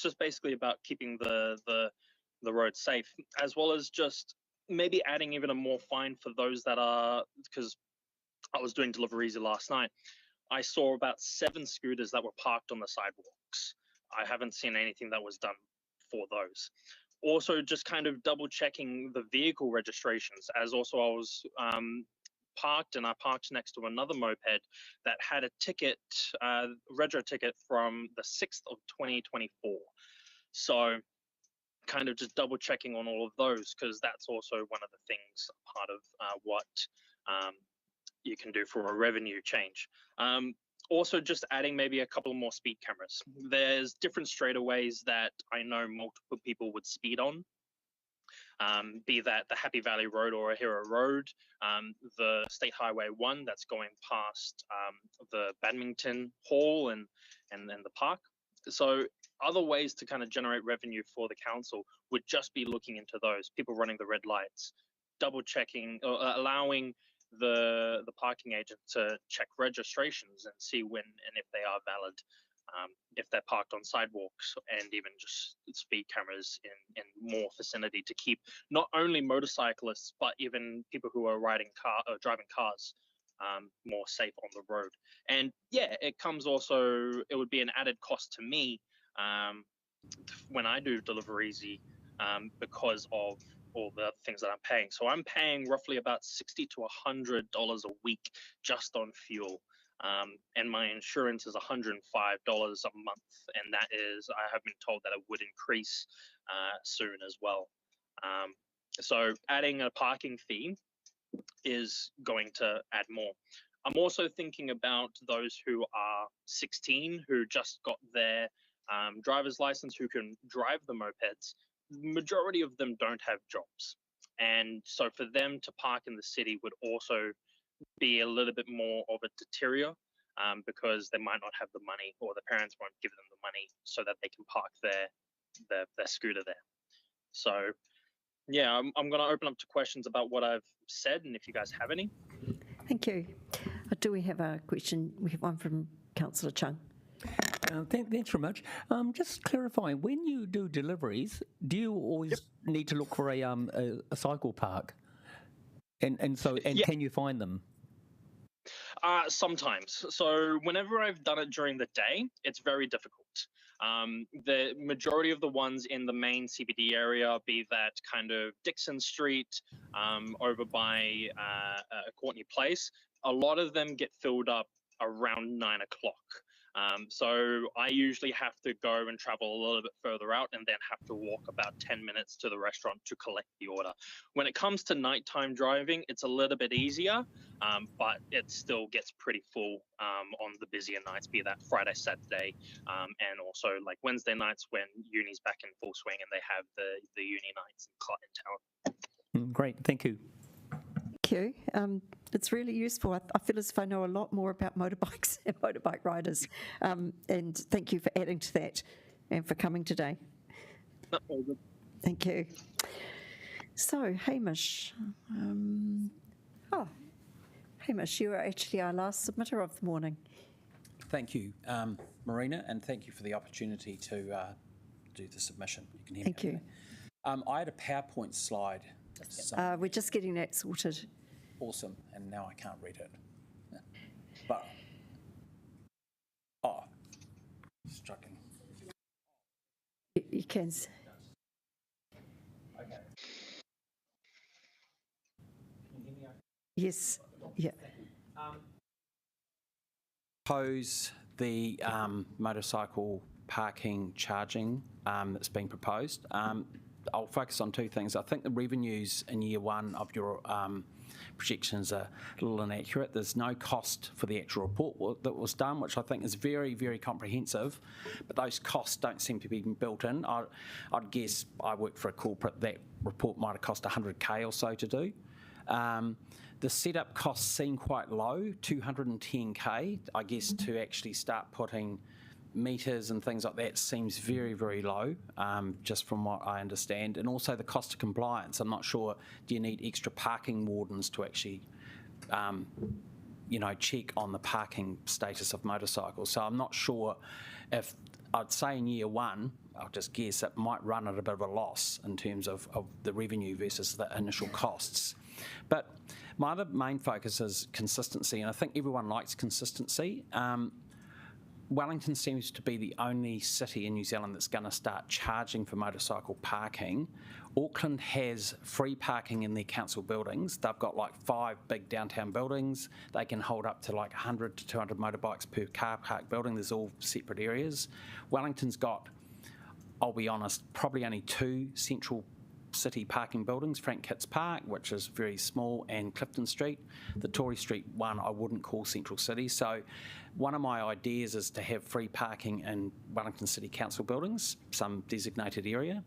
just basically about keeping the the road safe, as well as just maybe adding even a more fine for those that are, because I was doing deliveries last night. I saw about 7 scooters that were parked on the sidewalks. I haven't seen anything that was done for those. Also, just kind of double checking the vehicle registrations, as also I was parked, and I parked next to another moped that had a ticket, rego ticket from the 6th of 2024. So kind of just double checking on all of those, because that's also one of the things, part of what you can do for a revenue change. Also, just adding maybe a couple more speed cameras. There's different straightaways that I know multiple people would speed on, be that the Happy Valley Road or Hero Road, the State Highway 1 that's going past the badminton hall and the park. So other ways to kind of generate revenue for the council would just be looking into those, people running the red lights, double checking, allowing the parking agent to check registrations and see when and if they are valid, if they're parked on sidewalks, and even just speed cameras in more vicinity to keep not only motorcyclists but even people who are driving cars more safe on the road. And yeah, it would be an added cost to me when I do deliveries because of all the things that I'm paying. So I'm paying roughly about $60 to $100 a week just on fuel. And my insurance is $105 a month. And that is, I have been told that it would increase soon as well. So adding a parking fee is going to add more. I'm also thinking about those who are 16, who just got their driver's license, who can drive the mopeds. Majority of them don't have jobs. And so for them to park in the city would also be a little bit more of a deterrent, because they might not have the money, or the parents won't give them the money so that they can park their scooter there. So yeah, I'm going to open up to questions about what I've said, and if you guys have any. Thank you. Do we have a question? We have one from Councillor Chung. Thanks very much. Just clarifying, when you do deliveries, do you always need to look for a cycle park? And can you find them? Sometimes. So whenever I've done it during the day, it's very difficult. The majority of the ones in the main CBD area, be that kind of Dixon Street, over by Courtney Place, a lot of them get filled up around 9 o'clock. So I usually have to go and travel a little bit further out and then have to walk about 10 minutes to the restaurant to collect the order. When it comes to nighttime driving, it's a little bit easier, but it still gets pretty full on the busier nights, be that Friday, Saturday, and also like Wednesday nights when uni's back in full swing and they have the uni nights in town. Great, thank you. Thank you. It's really useful. I feel as if I know a lot more about motorbikes and motorbike riders. And thank you for adding to that and for coming today. All good. Thank you. So, Hamish. Hamish, you are actually our last submitter of the morning. Thank you, Marina, and thank you for the opportunity to do the submission. You can hear Thank me. you. I had a PowerPoint slide. We're just getting that sorted. Awesome, and now I can't read it. But, struggling. You can. Okay. Yes, yeah. Propose the motorcycle parking charging that's being proposed. I'll focus on 2 things. I think the revenues in year 1 of your projections are a little inaccurate. There's no cost for the actual report that was done, which I think is very, very comprehensive, but those costs don't seem to be built in. I'd guess I worked for a corporate, that report might have cost 100K or so to do. The setup costs seem quite low, 210K, I guess, to actually start putting meters and things like that seems very, very low, just from what I understand. And also the cost of compliance. I'm not sure, do you need extra parking wardens to actually, check on the parking status of motorcycles? So I'm not sure if I'd say in year one, I'll just guess it might run at a bit of a loss in terms of the revenue versus the initial costs. But my other main focus is consistency, and I think everyone likes consistency. Wellington seems to be the only city in New Zealand that's going to start charging for motorcycle parking. Auckland has free parking in their council buildings. They've got like 5 big downtown buildings. They can hold up to like 100 to 200 motorbikes per car park building. There's all separate areas. Wellington's got, I'll be honest, probably only 2 central city parking buildings, Frank Kitts Park, which is very small, and Clifton Street. The Tory Street one I wouldn't call central city. So one of my ideas is to have free parking in Wellington City Council buildings, some designated area.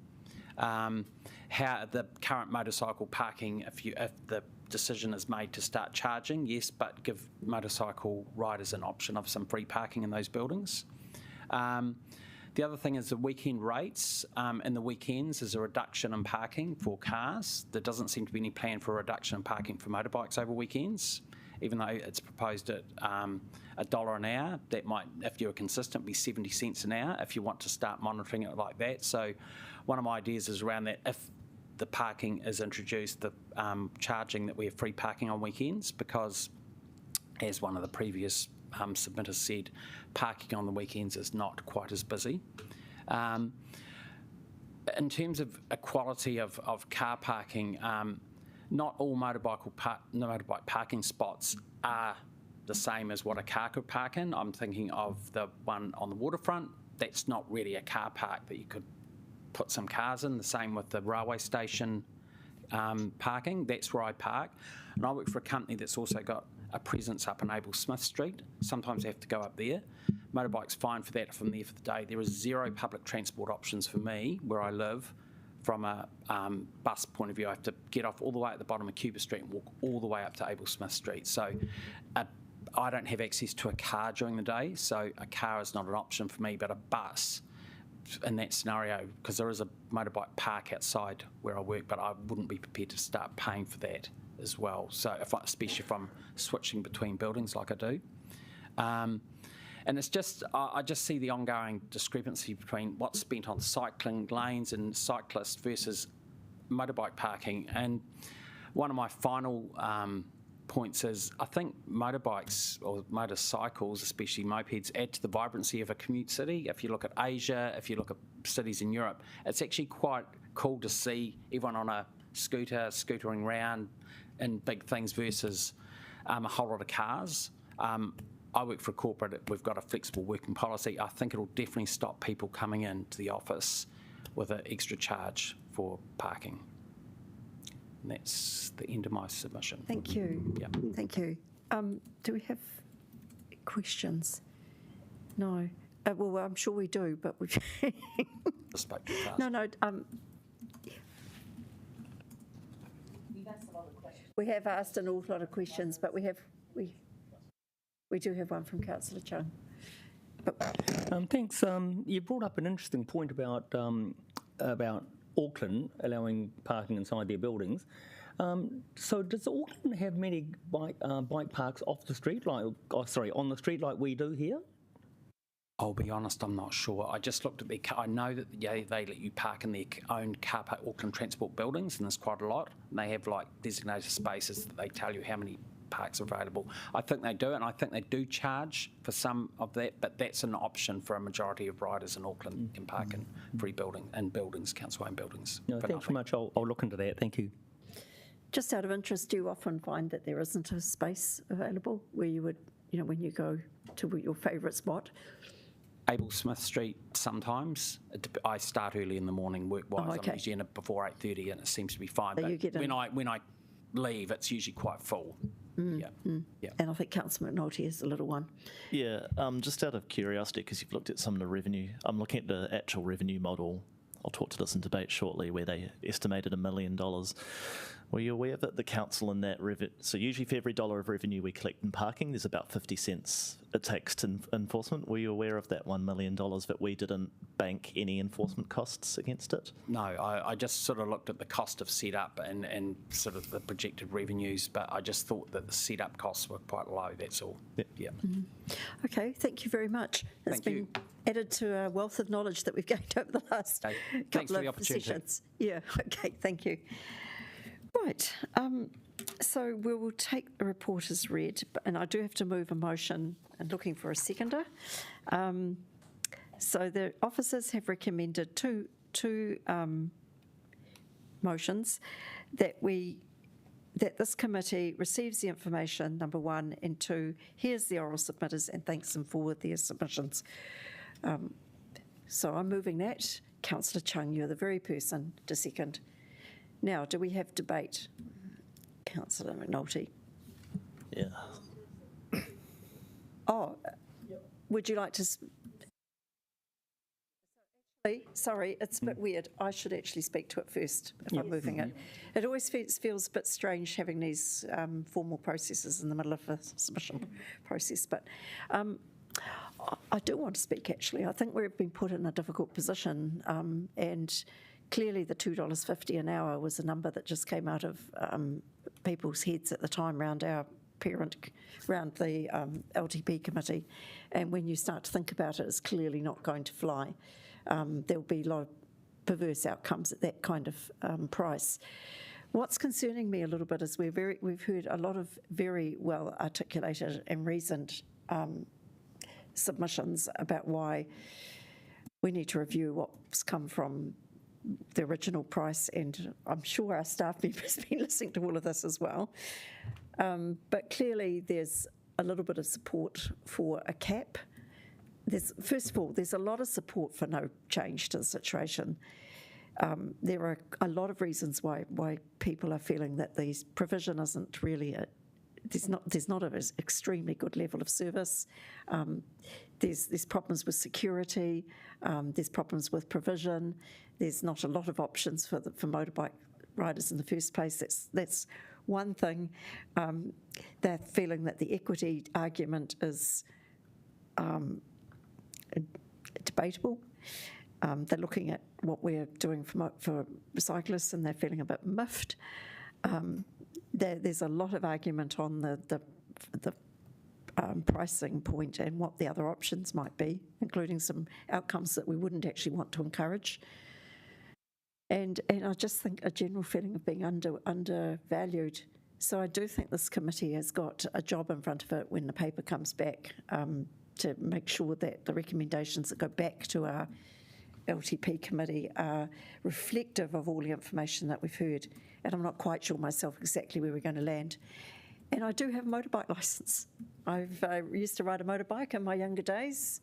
How the current motorcycle parking, if the decision is made to start charging, yes, but give motorcycle riders an option of some free parking in those buildings. The other thing is the weekend rates. In the weekends, there's a reduction in parking for cars. There doesn't seem to be any plan for a reduction in parking for motorbikes over weekends, even though it's proposed at $1 an hour. That might, if you're consistent, be 70 cents an hour if you want to start monitoring it like that. So one of my ideas is around that. If the parking is introduced, the charging that we have free parking on weekends, because as one of the previous submitters said, parking on the weekends is not quite as busy. In terms of equality of car parking, not all motorbike parking spots are the same as what a car could park in. I'm thinking of the one on the waterfront. That's not really a car park that you could put some cars in. The same with the railway station parking. That's where I park. And I work for a company that's also got a presence up in Abel Smith Street. Sometimes I have to go up there. Motorbike's fine for that if I'm there for the day. There is 0 public transport options for me where I live. From a bus point of view, I have to get off all the way at the bottom of Cuba Street and walk all the way up to Abel Smith Street. So I don't have access to a car during the day, so a car is not an option for me, but a bus in that scenario, because there is a motorbike park outside where I work, but I wouldn't be prepared to start paying for that as well. So especially if I'm switching between buildings like I do. And it's just, I just see the ongoing discrepancy between what's spent on cycling lanes and cyclists versus motorbike parking. And one of my final points is I think motorbikes or motorcycles, especially mopeds, add to the vibrancy of a commute city. If you look at Asia, if you look at cities in Europe, it's actually quite cool to see everyone on a scootering around in big things versus a whole lot of cars. I work for a corporate, we've got a flexible working policy. I think it'll definitely stop people coming into the office with an extra charge for parking. And that's the end of my submission. Thank you. Yeah. Thank you. Do we have questions? No. Well, I'm sure we do, but we've... No. We have asked an awful lot of questions, but we do have one from Councillor Chung. Thanks. You brought up an interesting point about Auckland allowing parking inside their buildings. So does Auckland have many bike parks off the street, on the street like we do here? I'll be honest, I'm not sure. I just looked at their car. I know that they let you park in their own car park, Auckland Transport buildings, and there's quite a lot. And they have like designated spaces that they tell you how many parks are available. I think they do, and I think they do charge for some of that, but that's an option for a majority of riders in Auckland can park in free building and buildings, council-owned buildings. No, thanks very much. I'll look into that. Thank you. Just out of interest, do you often find that there isn't a space available where you would, when you go to your favourite spot? Abel Smith Street sometimes. I start early in the morning work-wise. I'm usually in it before 8:30 and it seems to be fine. So but when I leave, it's usually quite full. Yeah. And I think Councillor McNulty is a little one. Yeah, just out of curiosity, because you've looked at some of the revenue, I'm looking at the actual revenue model. I'll talk to this in debate shortly, where they estimated $1 million Were you aware that the council in that so usually for every $1 of revenue we collect in parking, there's about 50 cents it takes to enforcement? Were you aware of that $1 million that we didn't bank any enforcement costs against it? No, I just sort of looked at the cost of setup and sort of the projected revenues, but I just thought that the setup costs were quite low, that's all. Yeah. Okay, thank you very much. It's been added to a wealth of knowledge that we've gained over the last Thanks for the couple of opportunity. sessions. Yeah, okay, thank you. Right, so we will take the report as read, and I do have to move a motion and looking for a seconder. So the officers have recommended two motions that this committee receives the information, number one, and two, hears the oral submitters and thanks them for their submissions. So I'm moving that. Councillor Chung, you're the very person to second. Now, do we have debate? Councillor McNulty. Yeah. Oh, would you like to? Sorry, it's a bit weird. I should actually speak to it first if I'm moving it. It always feels a bit strange having these formal processes in the middle of a submission process, but I do want to speak, actually. I think we've been put in a difficult position, and clearly the $2.50 an hour was a number that just came out of people's heads at the time around the LTP committee. And when you start to think about it, it's clearly not going to fly. There'll be a lot of perverse outcomes at that kind of price. What's concerning me a little bit is we've heard a lot of very well articulated and reasoned submissions about why we need to review what's come from the original price, and I'm sure our staff members have been listening to all of this as well. But clearly there's a little bit of support for a cap. First of all, there's a lot of support for no change to the situation. There are a lot of reasons why people are feeling that the provision isn't really there's not an extremely good level of service. There's problems with security. There's problems with provision. There's not a lot of options for motorbike riders in the first place. That's one thing. They're feeling that the equity argument is debatable. They're looking at what we're doing for cyclists, and they're feeling a bit miffed. There's a lot of argument on the pricing point and what the other options might be, including some outcomes that we wouldn't actually want to encourage. And I just think a general feeling of being undervalued. So I do think this committee has got a job in front of it when the paper comes back, to make sure that the recommendations that go back to our LTP committee are reflective of all the information that we've heard. And I'm not quite sure myself exactly where we're going to land. And I do have a motorbike licence. I used to ride a motorbike in my younger days.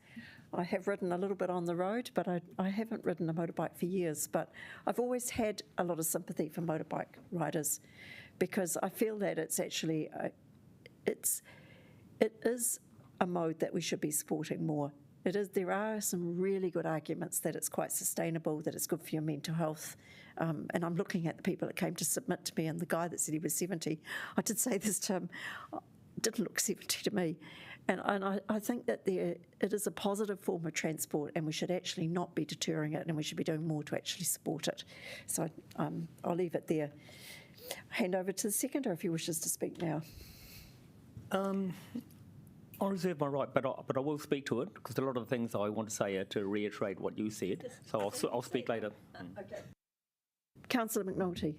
I have ridden a little bit on the road, but I haven't ridden a motorbike for years. But I've always had a lot of sympathy for motorbike riders, because I feel that it's actually, it is a mode that we should be supporting more. There are some really good arguments that it's quite sustainable, that it's good for your mental health. And I'm looking at the people that came to submit to me, and the guy that said he was 70. I did say this to him, didn't look 70 to me. And I think that it is a positive form of transport, and we should actually not be deterring it, and we should be doing more to actually support it. So I'll leave it there. Hand over to the seconder if he wishes to speak now. I'll reserve my right, but I will speak to it, because a lot of the things I want to say are to reiterate what you said. So I'll speak later. Okay. Councillor McNulty.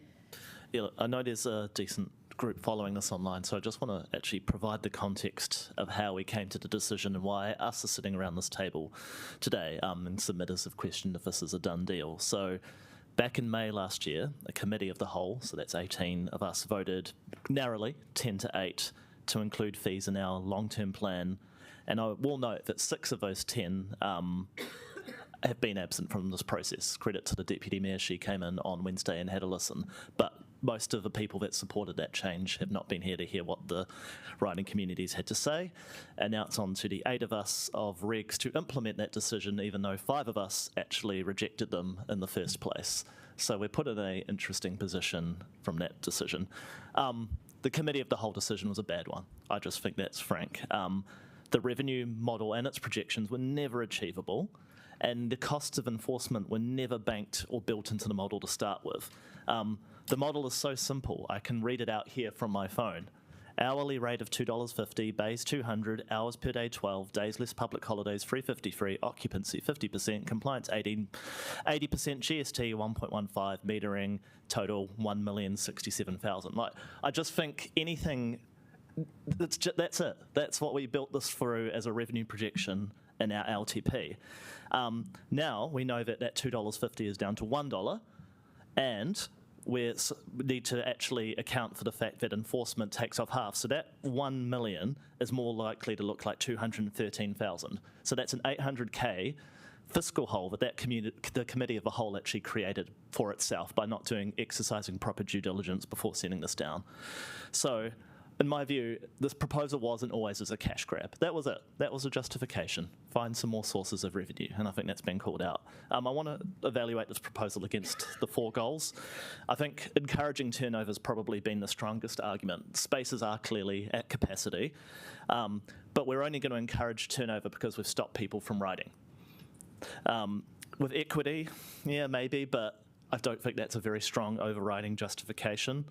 Yeah, I know there's a decent group following this online, so I just want to actually provide the context of how we came to the decision and why us are sitting around this table today, and submitters have questioned if this is a done deal. So back in May last year, a committee of the whole, so that's 18 of us, voted narrowly 10-8 to include fees in our long-term plan. And I will note that 6 of those 10 have been absent from this process. Credit to the Deputy Mayor, she came in on Wednesday and had a listen. But most of the people that supported that change have not been here to hear what the riding communities had to say. And now it's on to the 8 of us of regs to implement that decision, even though 5 of us actually rejected them in the first place. So we're put in an interesting position from that decision. The committee of the whole decision was a bad one. I just think that's frank. The revenue model and its projections were never achievable, and the costs of enforcement were never banked or built into the model to start with. The model is so simple. I can read it out here from my phone. Hourly rate of $2.50, bays 200, hours per day 12, days less public holidays 353, occupancy 50%, compliance 80%, GST 1.15, metering total 1,067,000. Like, I just think anything, that's it. That's what we built this through as a revenue projection in our LTP. Now we know that that $2.50 is down to $1, and we need to actually account for the fact that enforcement takes off half. So that 1 million is more likely to look like 213,000. So that's an 800K fiscal hole that the committee of the whole actually created for itself by not exercising proper due diligence before sending this down. So in my view, this proposal wasn't always as a cash grab. That was it. That was a justification. Find some more sources of revenue, and I think that's been called out. I want to evaluate this proposal against the 4 goals. I think encouraging turnover has probably been the strongest argument. Spaces are clearly at capacity, but we're only going to encourage turnover because we've stopped people from riding. With equity, yeah, maybe, but I don't think that's a very strong overriding justification.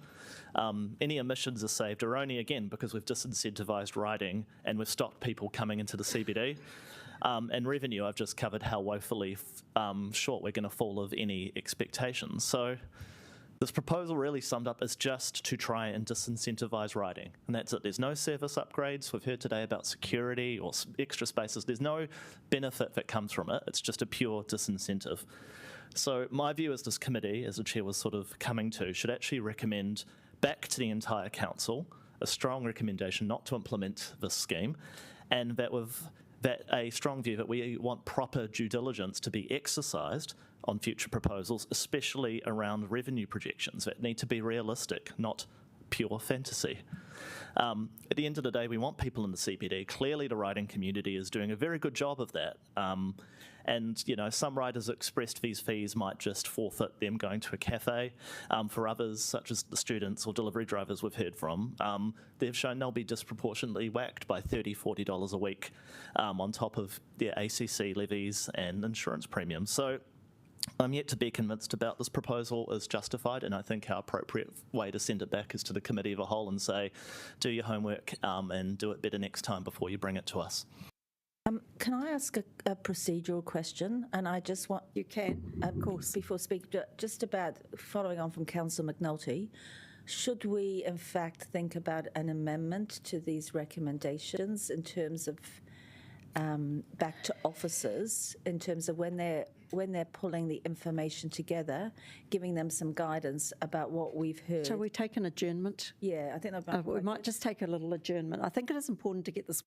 Any emissions are saved are only, again, because we've disincentivized riding and we've stopped people coming into the CBD. And revenue, I've just covered how woefully short we're going to fall of any expectations. So this proposal really summed up is just to try and disincentivize riding. And that's it. There's no service upgrades. We've heard today about security or extra spaces. There's no benefit that comes from it. It's just a pure disincentive. So my view is this committee, as the chair was sort of coming to, should actually recommend back to the entire council a strong recommendation not to implement this scheme, and that a strong view that we want proper due diligence to be exercised on future proposals, especially around revenue projections that need to be realistic, not pure fantasy. At the end of the day, we want people in the CBD. Clearly, the riding community is doing a very good job of that. And, you know, some riders expressed these fees might just forfeit them going to a cafe. For others, such as the students or delivery drivers we've heard from, they've shown they'll be disproportionately whacked by $30, $40 a week on top of their ACC levies and insurance premiums. So I'm yet to be convinced about this proposal is justified, and I think our appropriate way to send it back is to the committee of a whole and say, do your homework and do it better next time before you bring it to us. Can I ask a procedural question? And I just want... You can. Of course. Before speaking, just about following on from Councillor McNulty, should we in fact think about an amendment to these recommendations in terms of back to officers, in terms of when they're pulling the information together, giving them some guidance about what we've heard? Shall we take an adjournment? Yeah, I think that we might just take a little adjournment. I think it is important to get this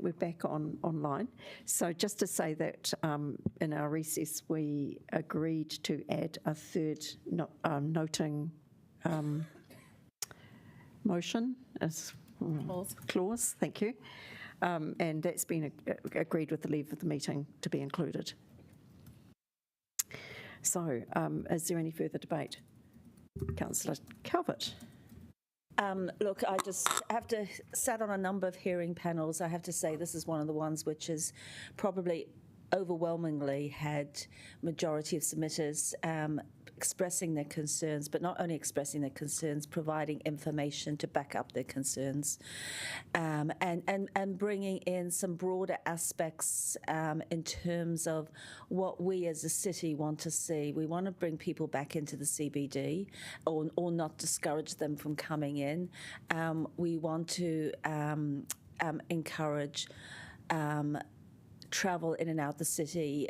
We're back online. So just to say that in our recess, we agreed to add a third noting motion as clause. Thank you. And that's been agreed with the leave of the meeting to be included. So is there any further debate? Councillor Calvert. Look, I just have to sat on a number of hearing panels. I have to say this is one of the ones which has probably overwhelmingly had majority of submitters expressing their concerns, but not only expressing their concerns, providing information to back up their concerns, and bringing in some broader aspects in terms of what we as a city want to see. We want to bring people back into the CBD or not discourage them from coming in. We want to encourage travel in and out the city,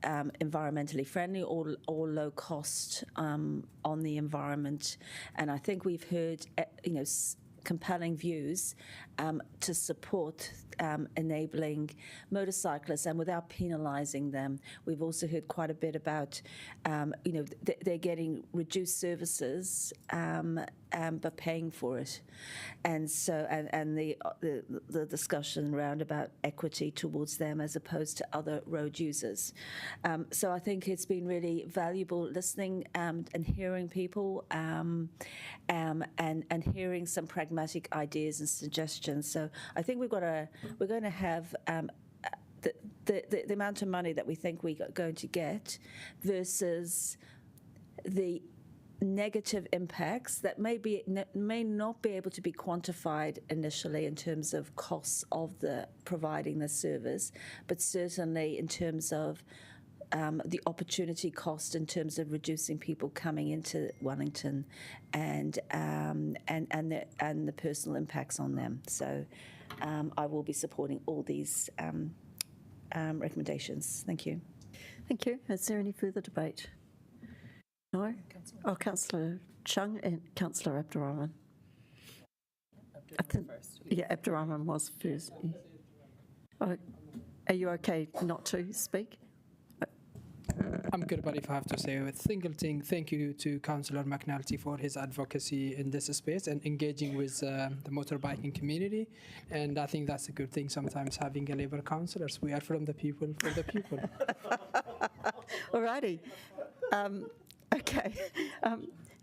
environmentally friendly or low cost on the environment. And I think we've heard, compelling views to support enabling motorcyclists and without penalising them. We've also heard quite a bit about, they're getting reduced services but paying for it, and so and the discussion around about equity towards them as opposed to other road users. So I think it's been really valuable listening and hearing people and hearing some pragmatic ideas and suggestions. So I think we're going to have the amount of money that we think we're going to get versus the negative impacts that may not be able to be quantified initially in terms of costs of the providing the service, but certainly in terms of the opportunity cost in terms of reducing people coming into Wellington and the personal impacts on them. So I will be supporting all these recommendations. Thank you. Thank you. Is there any further debate? No? Oh, Councillor Chung and Councillor Abdurrahman. Abdurrahman was first. Oh, are you okay not to speak? I'm good, but if I have to say a single thing, thank you to Councillor McNulty for his advocacy in this space and engaging with the motorbiking community. And I think that's a good thing sometimes having a Labour councillors. We are from the people, for the people. All righty. Okay.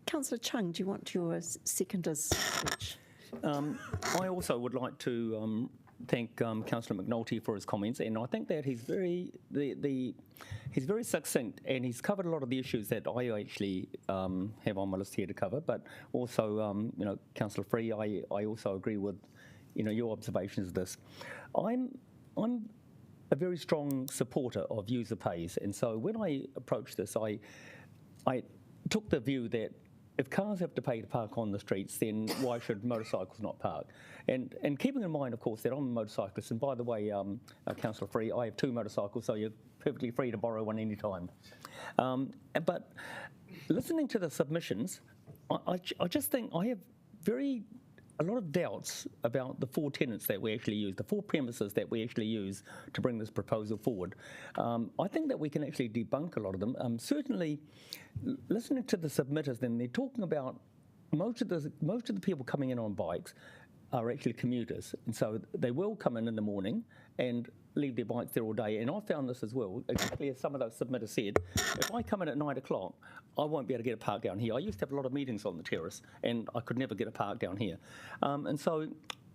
Councillor Chung, do you want your seconder's speech? I also would like to thank Councillor McNulty for his comments, and I think that he's very succinct, and he's covered a lot of the issues that I actually have on my list here to cover. But also, Councillor Free, I also agree with your observations of this. I'm a very strong supporter of user pays, and so when I approached this, I took the view that if cars have to pay to park on the streets, then why should motorcycles not park? And keeping in mind, of course, that I'm a motorcyclist, and by the way, Councillor Free, I have 2 motorcycles, so you're perfectly free to borrow one any time. But listening to the submissions, I just think I have a lot of doubts about the 4 tenants that we actually use, the 4 premises that we actually use to bring this proposal forward. I think that we can actually debunk a lot of them. Certainly, listening to the submitters, then they're talking about most of the people coming in on bikes are actually commuters, and so they will come in the morning and leave their bikes there all day. And I found this as well, exactly as some of those submitters said. If I come in at 9 o'clock, I won't be able to get a park down here. I used to have a lot of meetings on the terrace, and I could never get a park down here. And so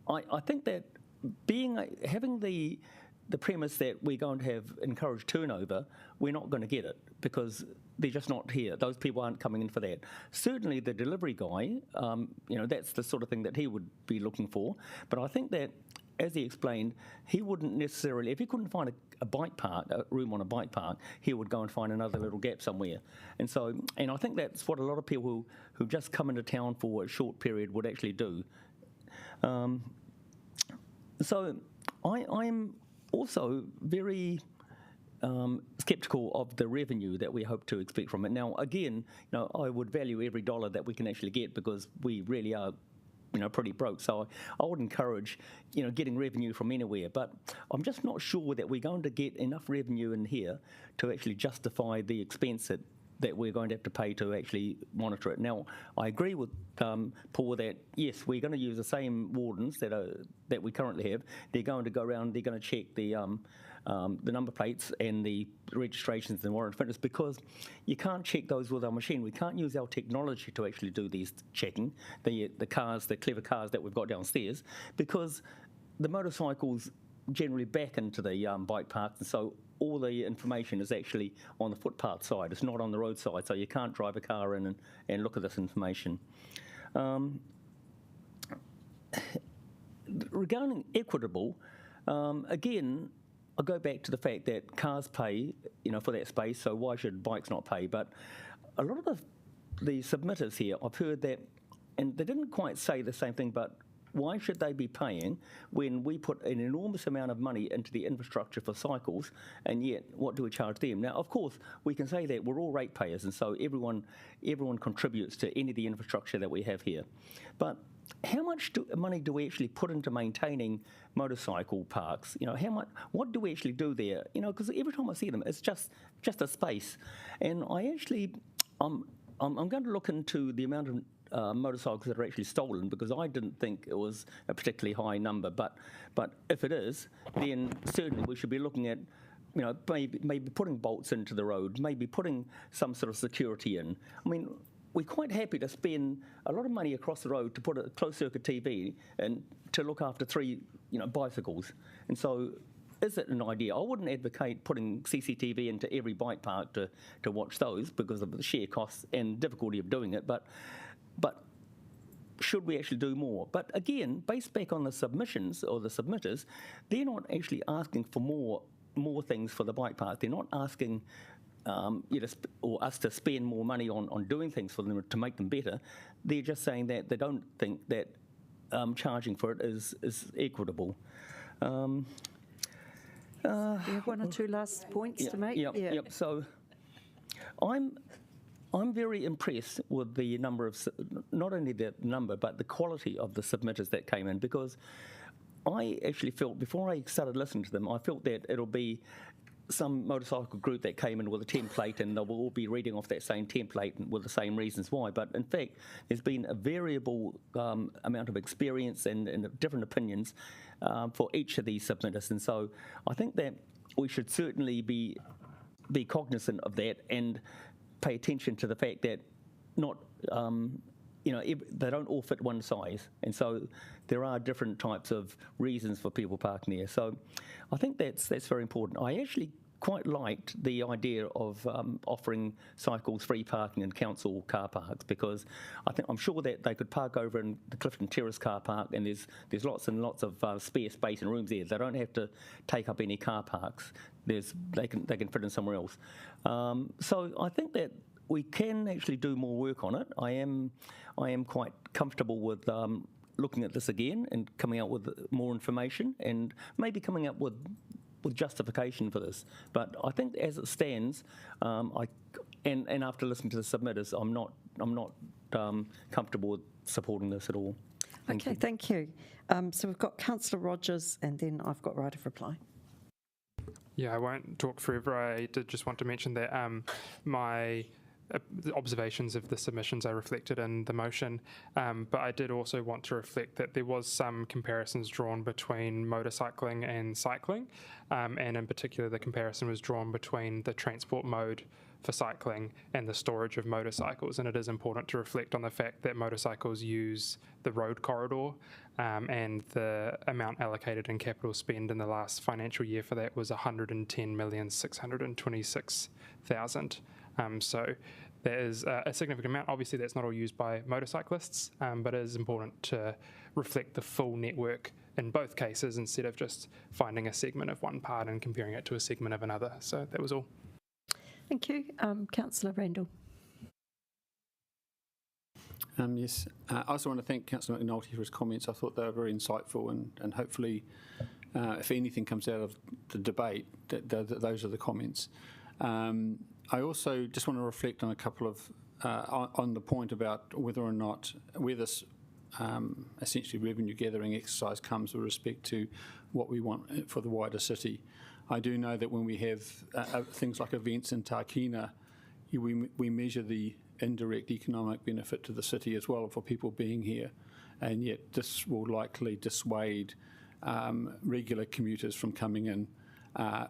I think that having the premise that we're going to have encouraged turnover, we're not going to get it because they're just not here. Those people aren't coming in for that. Certainly the delivery guy, that's the sort of thing that he would be looking for. But I think that, as he explained, he wouldn't necessarily, if he couldn't find a bike park, a room on a bike park, he would go and find another little gap somewhere. And I think that's what a lot of people who've just come into town for a short period would actually do. So I'm also very sceptical of the revenue that we hope to expect from it. Now, again, I would value every dollar that we can actually get because we really are pretty broke. So I would encourage, getting revenue from anywhere. But I'm just not sure that we're going to get enough revenue in here to actually justify the expense that we're going to have to pay to actually monitor it. Now, I agree with Paul that, yes, we're going to use the same wardens that we currently have. They're going to go around, they're going to check the number plates and the registrations and warrant fitness, because you can't check those with our machine. We can't use our technology to actually do these checking, the clever cars that we've got downstairs, because the motorcycles generally back into the bike parks, and so all the information is actually on the footpath side. It's not on the road side, so you can't drive a car in and look at this information. Regarding equitable, again, I go back to the fact that cars pay, for that space, so why should bikes not pay? But a lot of the submitters here, I've heard that, and they didn't quite say the same thing, but why should they be paying when we put an enormous amount of money into the infrastructure for cycles, and yet what do we charge them? Now, of course, we can say that we're all ratepayers, and so everyone contributes to any of the infrastructure that we have here. But how much money do we actually put into maintaining motorcycle parks? What do we actually do there? Because every time I see them, it's just a space. And I'm going to look into the amount of motorcycles that are actually stolen, because I didn't think it was a particularly high number. But if it is, then certainly we should be looking at, maybe putting bolts into the road, maybe putting some sort of security in. I mean, we're quite happy to spend a lot of money across the road to put a closed-circuit TV and to look after 3, bicycles. And so, is it an idea? I wouldn't advocate putting CCTV into every bike park to watch those, because of the sheer costs and difficulty of doing it. But should we actually do more? But again, based back on the submissions or the submitters, they're not actually asking for more things for the bike park. They're not asking or us to spend more money on doing things for them to make them better. They're just saying that they don't think that charging for it is equitable. Do you have one or two last points to make? Yep. So I'm very impressed with the number of, not only the number, but the quality of the submitters that came in, because I actually felt, before I started listening to them, I felt that it'll be some motorcycle group that came in with a template and they will all be reading off that same template with the same reasons why. But in fact, there's been a variable amount of experience and different opinions for each of these submitters. And so I think that we should certainly be cognizant of that and pay attention to the fact that not, they don't all fit one size. And so there are different types of reasons for people parking there. So I think that's very important. I actually quite liked the idea of offering cycles free parking in council car parks, because I'm sure that they could park over in the Clifton Terrace car park, and there's lots and lots of spare space and rooms there. They don't have to take up any car parks. They can fit in somewhere else. So I think that we can actually do more work on it. I am quite comfortable with looking at this again and coming out with more information, and maybe coming up with justification for this. But I think as it stands, and after listening to the submitters, I'm not comfortable with supporting this at all. Thank you. So we've got Councillor Rogers, and then I've got right of reply. Yeah, I won't talk forever. I did just want to mention that my the observations of the submissions are reflected in the motion, but I did also want to reflect that there was some comparisons drawn between motorcycling and cycling, and in particular the comparison was drawn between the transport mode for cycling and the storage of motorcycles, and it is important to reflect on the fact that motorcycles use the road corridor, and the amount allocated in capital spend in the last financial year for that was 110,626,000. So that is a significant amount. Obviously, that's not all used by motorcyclists, but it is important to reflect the full network in both cases instead of just finding a segment of one part and comparing it to a segment of another. So that was all. Thank you. Councillor Randall. Yes, I also want to thank Councillor McNulty for his comments. I thought they were very insightful, and hopefully, if anything comes out of the debate, those are the comments. I also just want to reflect on a couple of on the point about whether or not where this essentially revenue gathering exercise comes with respect to what we want for the wider city. I do know that when we have things like events in Tākina, we measure the indirect economic benefit to the city as well for people being here, and yet this will likely dissuade regular commuters from coming in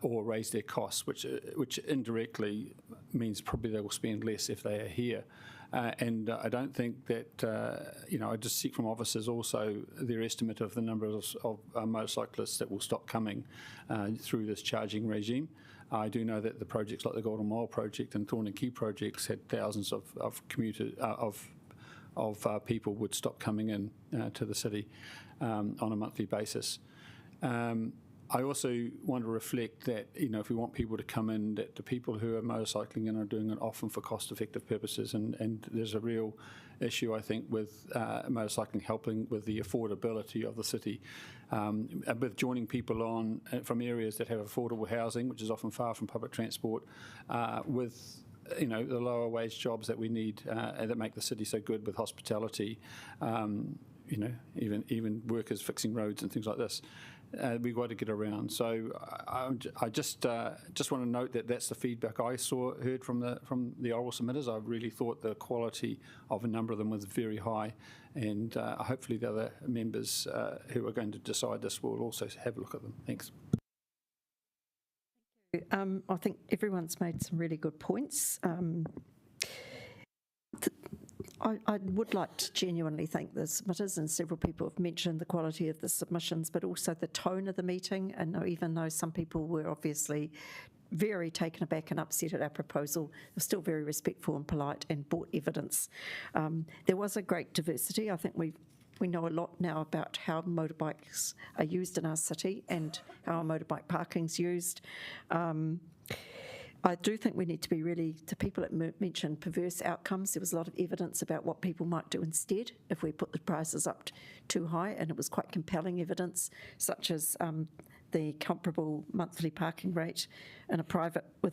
or raise their costs, which indirectly means probably they will spend less if they are here. And I don't think that, I just seek from officers also their estimate of the number of motorcyclists that will stop coming through this charging regime. I do know that the projects like the Golden Mile project and Thorn and Key projects had thousands of commuters, of people would stop coming in to the city on a monthly basis. I also want to reflect that, if we want people to come in, that the people who are motorcycling in are doing it often for cost-effective purposes, and there's a real issue, I think, with motorcycling helping with the affordability of the city, with joining people on from areas that have affordable housing, which is often far from public transport, with the lower wage jobs that we need and that make the city so good with hospitality, even workers fixing roads and things like this. We've got to get around. So I just want to note that that's the feedback I heard from the oral submitters. I really thought the quality of a number of them was very high, and hopefully the other members who are going to decide this will also have a look at them. Thanks. I think everyone's made some really good points. I would like to genuinely thank the submitters, and several people have mentioned the quality of the submissions, but also the tone of the meeting. And even though some people were obviously very taken aback and upset at our proposal, they're still very respectful and polite and brought evidence. There was a great diversity. I think we know a lot now about how motorbikes are used in our city and how our motorbike parking's used. I do think we need to be really, to people that mentioned perverse outcomes, there was a lot of evidence about what people might do instead if we put the prices up too high, and it was quite compelling evidence, such as the comparable monthly parking rate with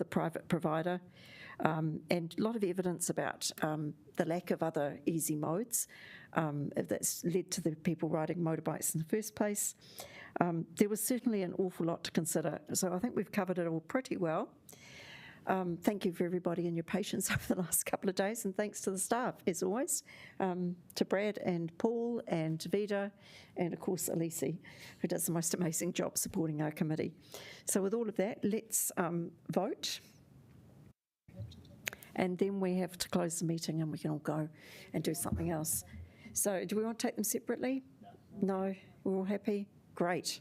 a private provider, and a lot of evidence about the lack of other easy modes that's led to the people riding motorbikes in the first place. There was certainly an awful lot to consider, so I think we've covered it all pretty well. Thank you for everybody and your patience over the last couple of days, and thanks to the staff, as always, to Brad and Paul and Vida, and of course Elise, who does the most amazing job supporting our committee. So with all of that, let's vote. And then we have to close the meeting and we can all go and do something else. So do we want to take them separately? No? We're all happy? Great.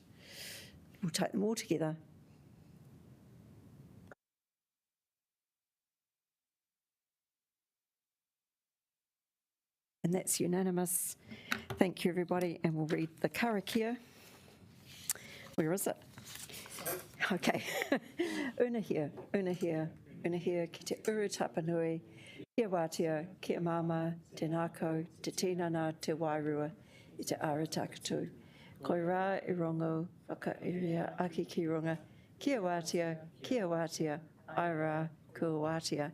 We'll take them all together. And that's unanimous. Thank you, everybody. And we'll read the karakia. Where is it? Okay. Unahia, unahia, unahia ki te uru tapanui, kia wātia, kia mama, te nākau, te tinana, te wairua, i te ara takatu. Koi rā I rongo, whakairia aki ki runga, kia wātia, ai rā, kua wātia.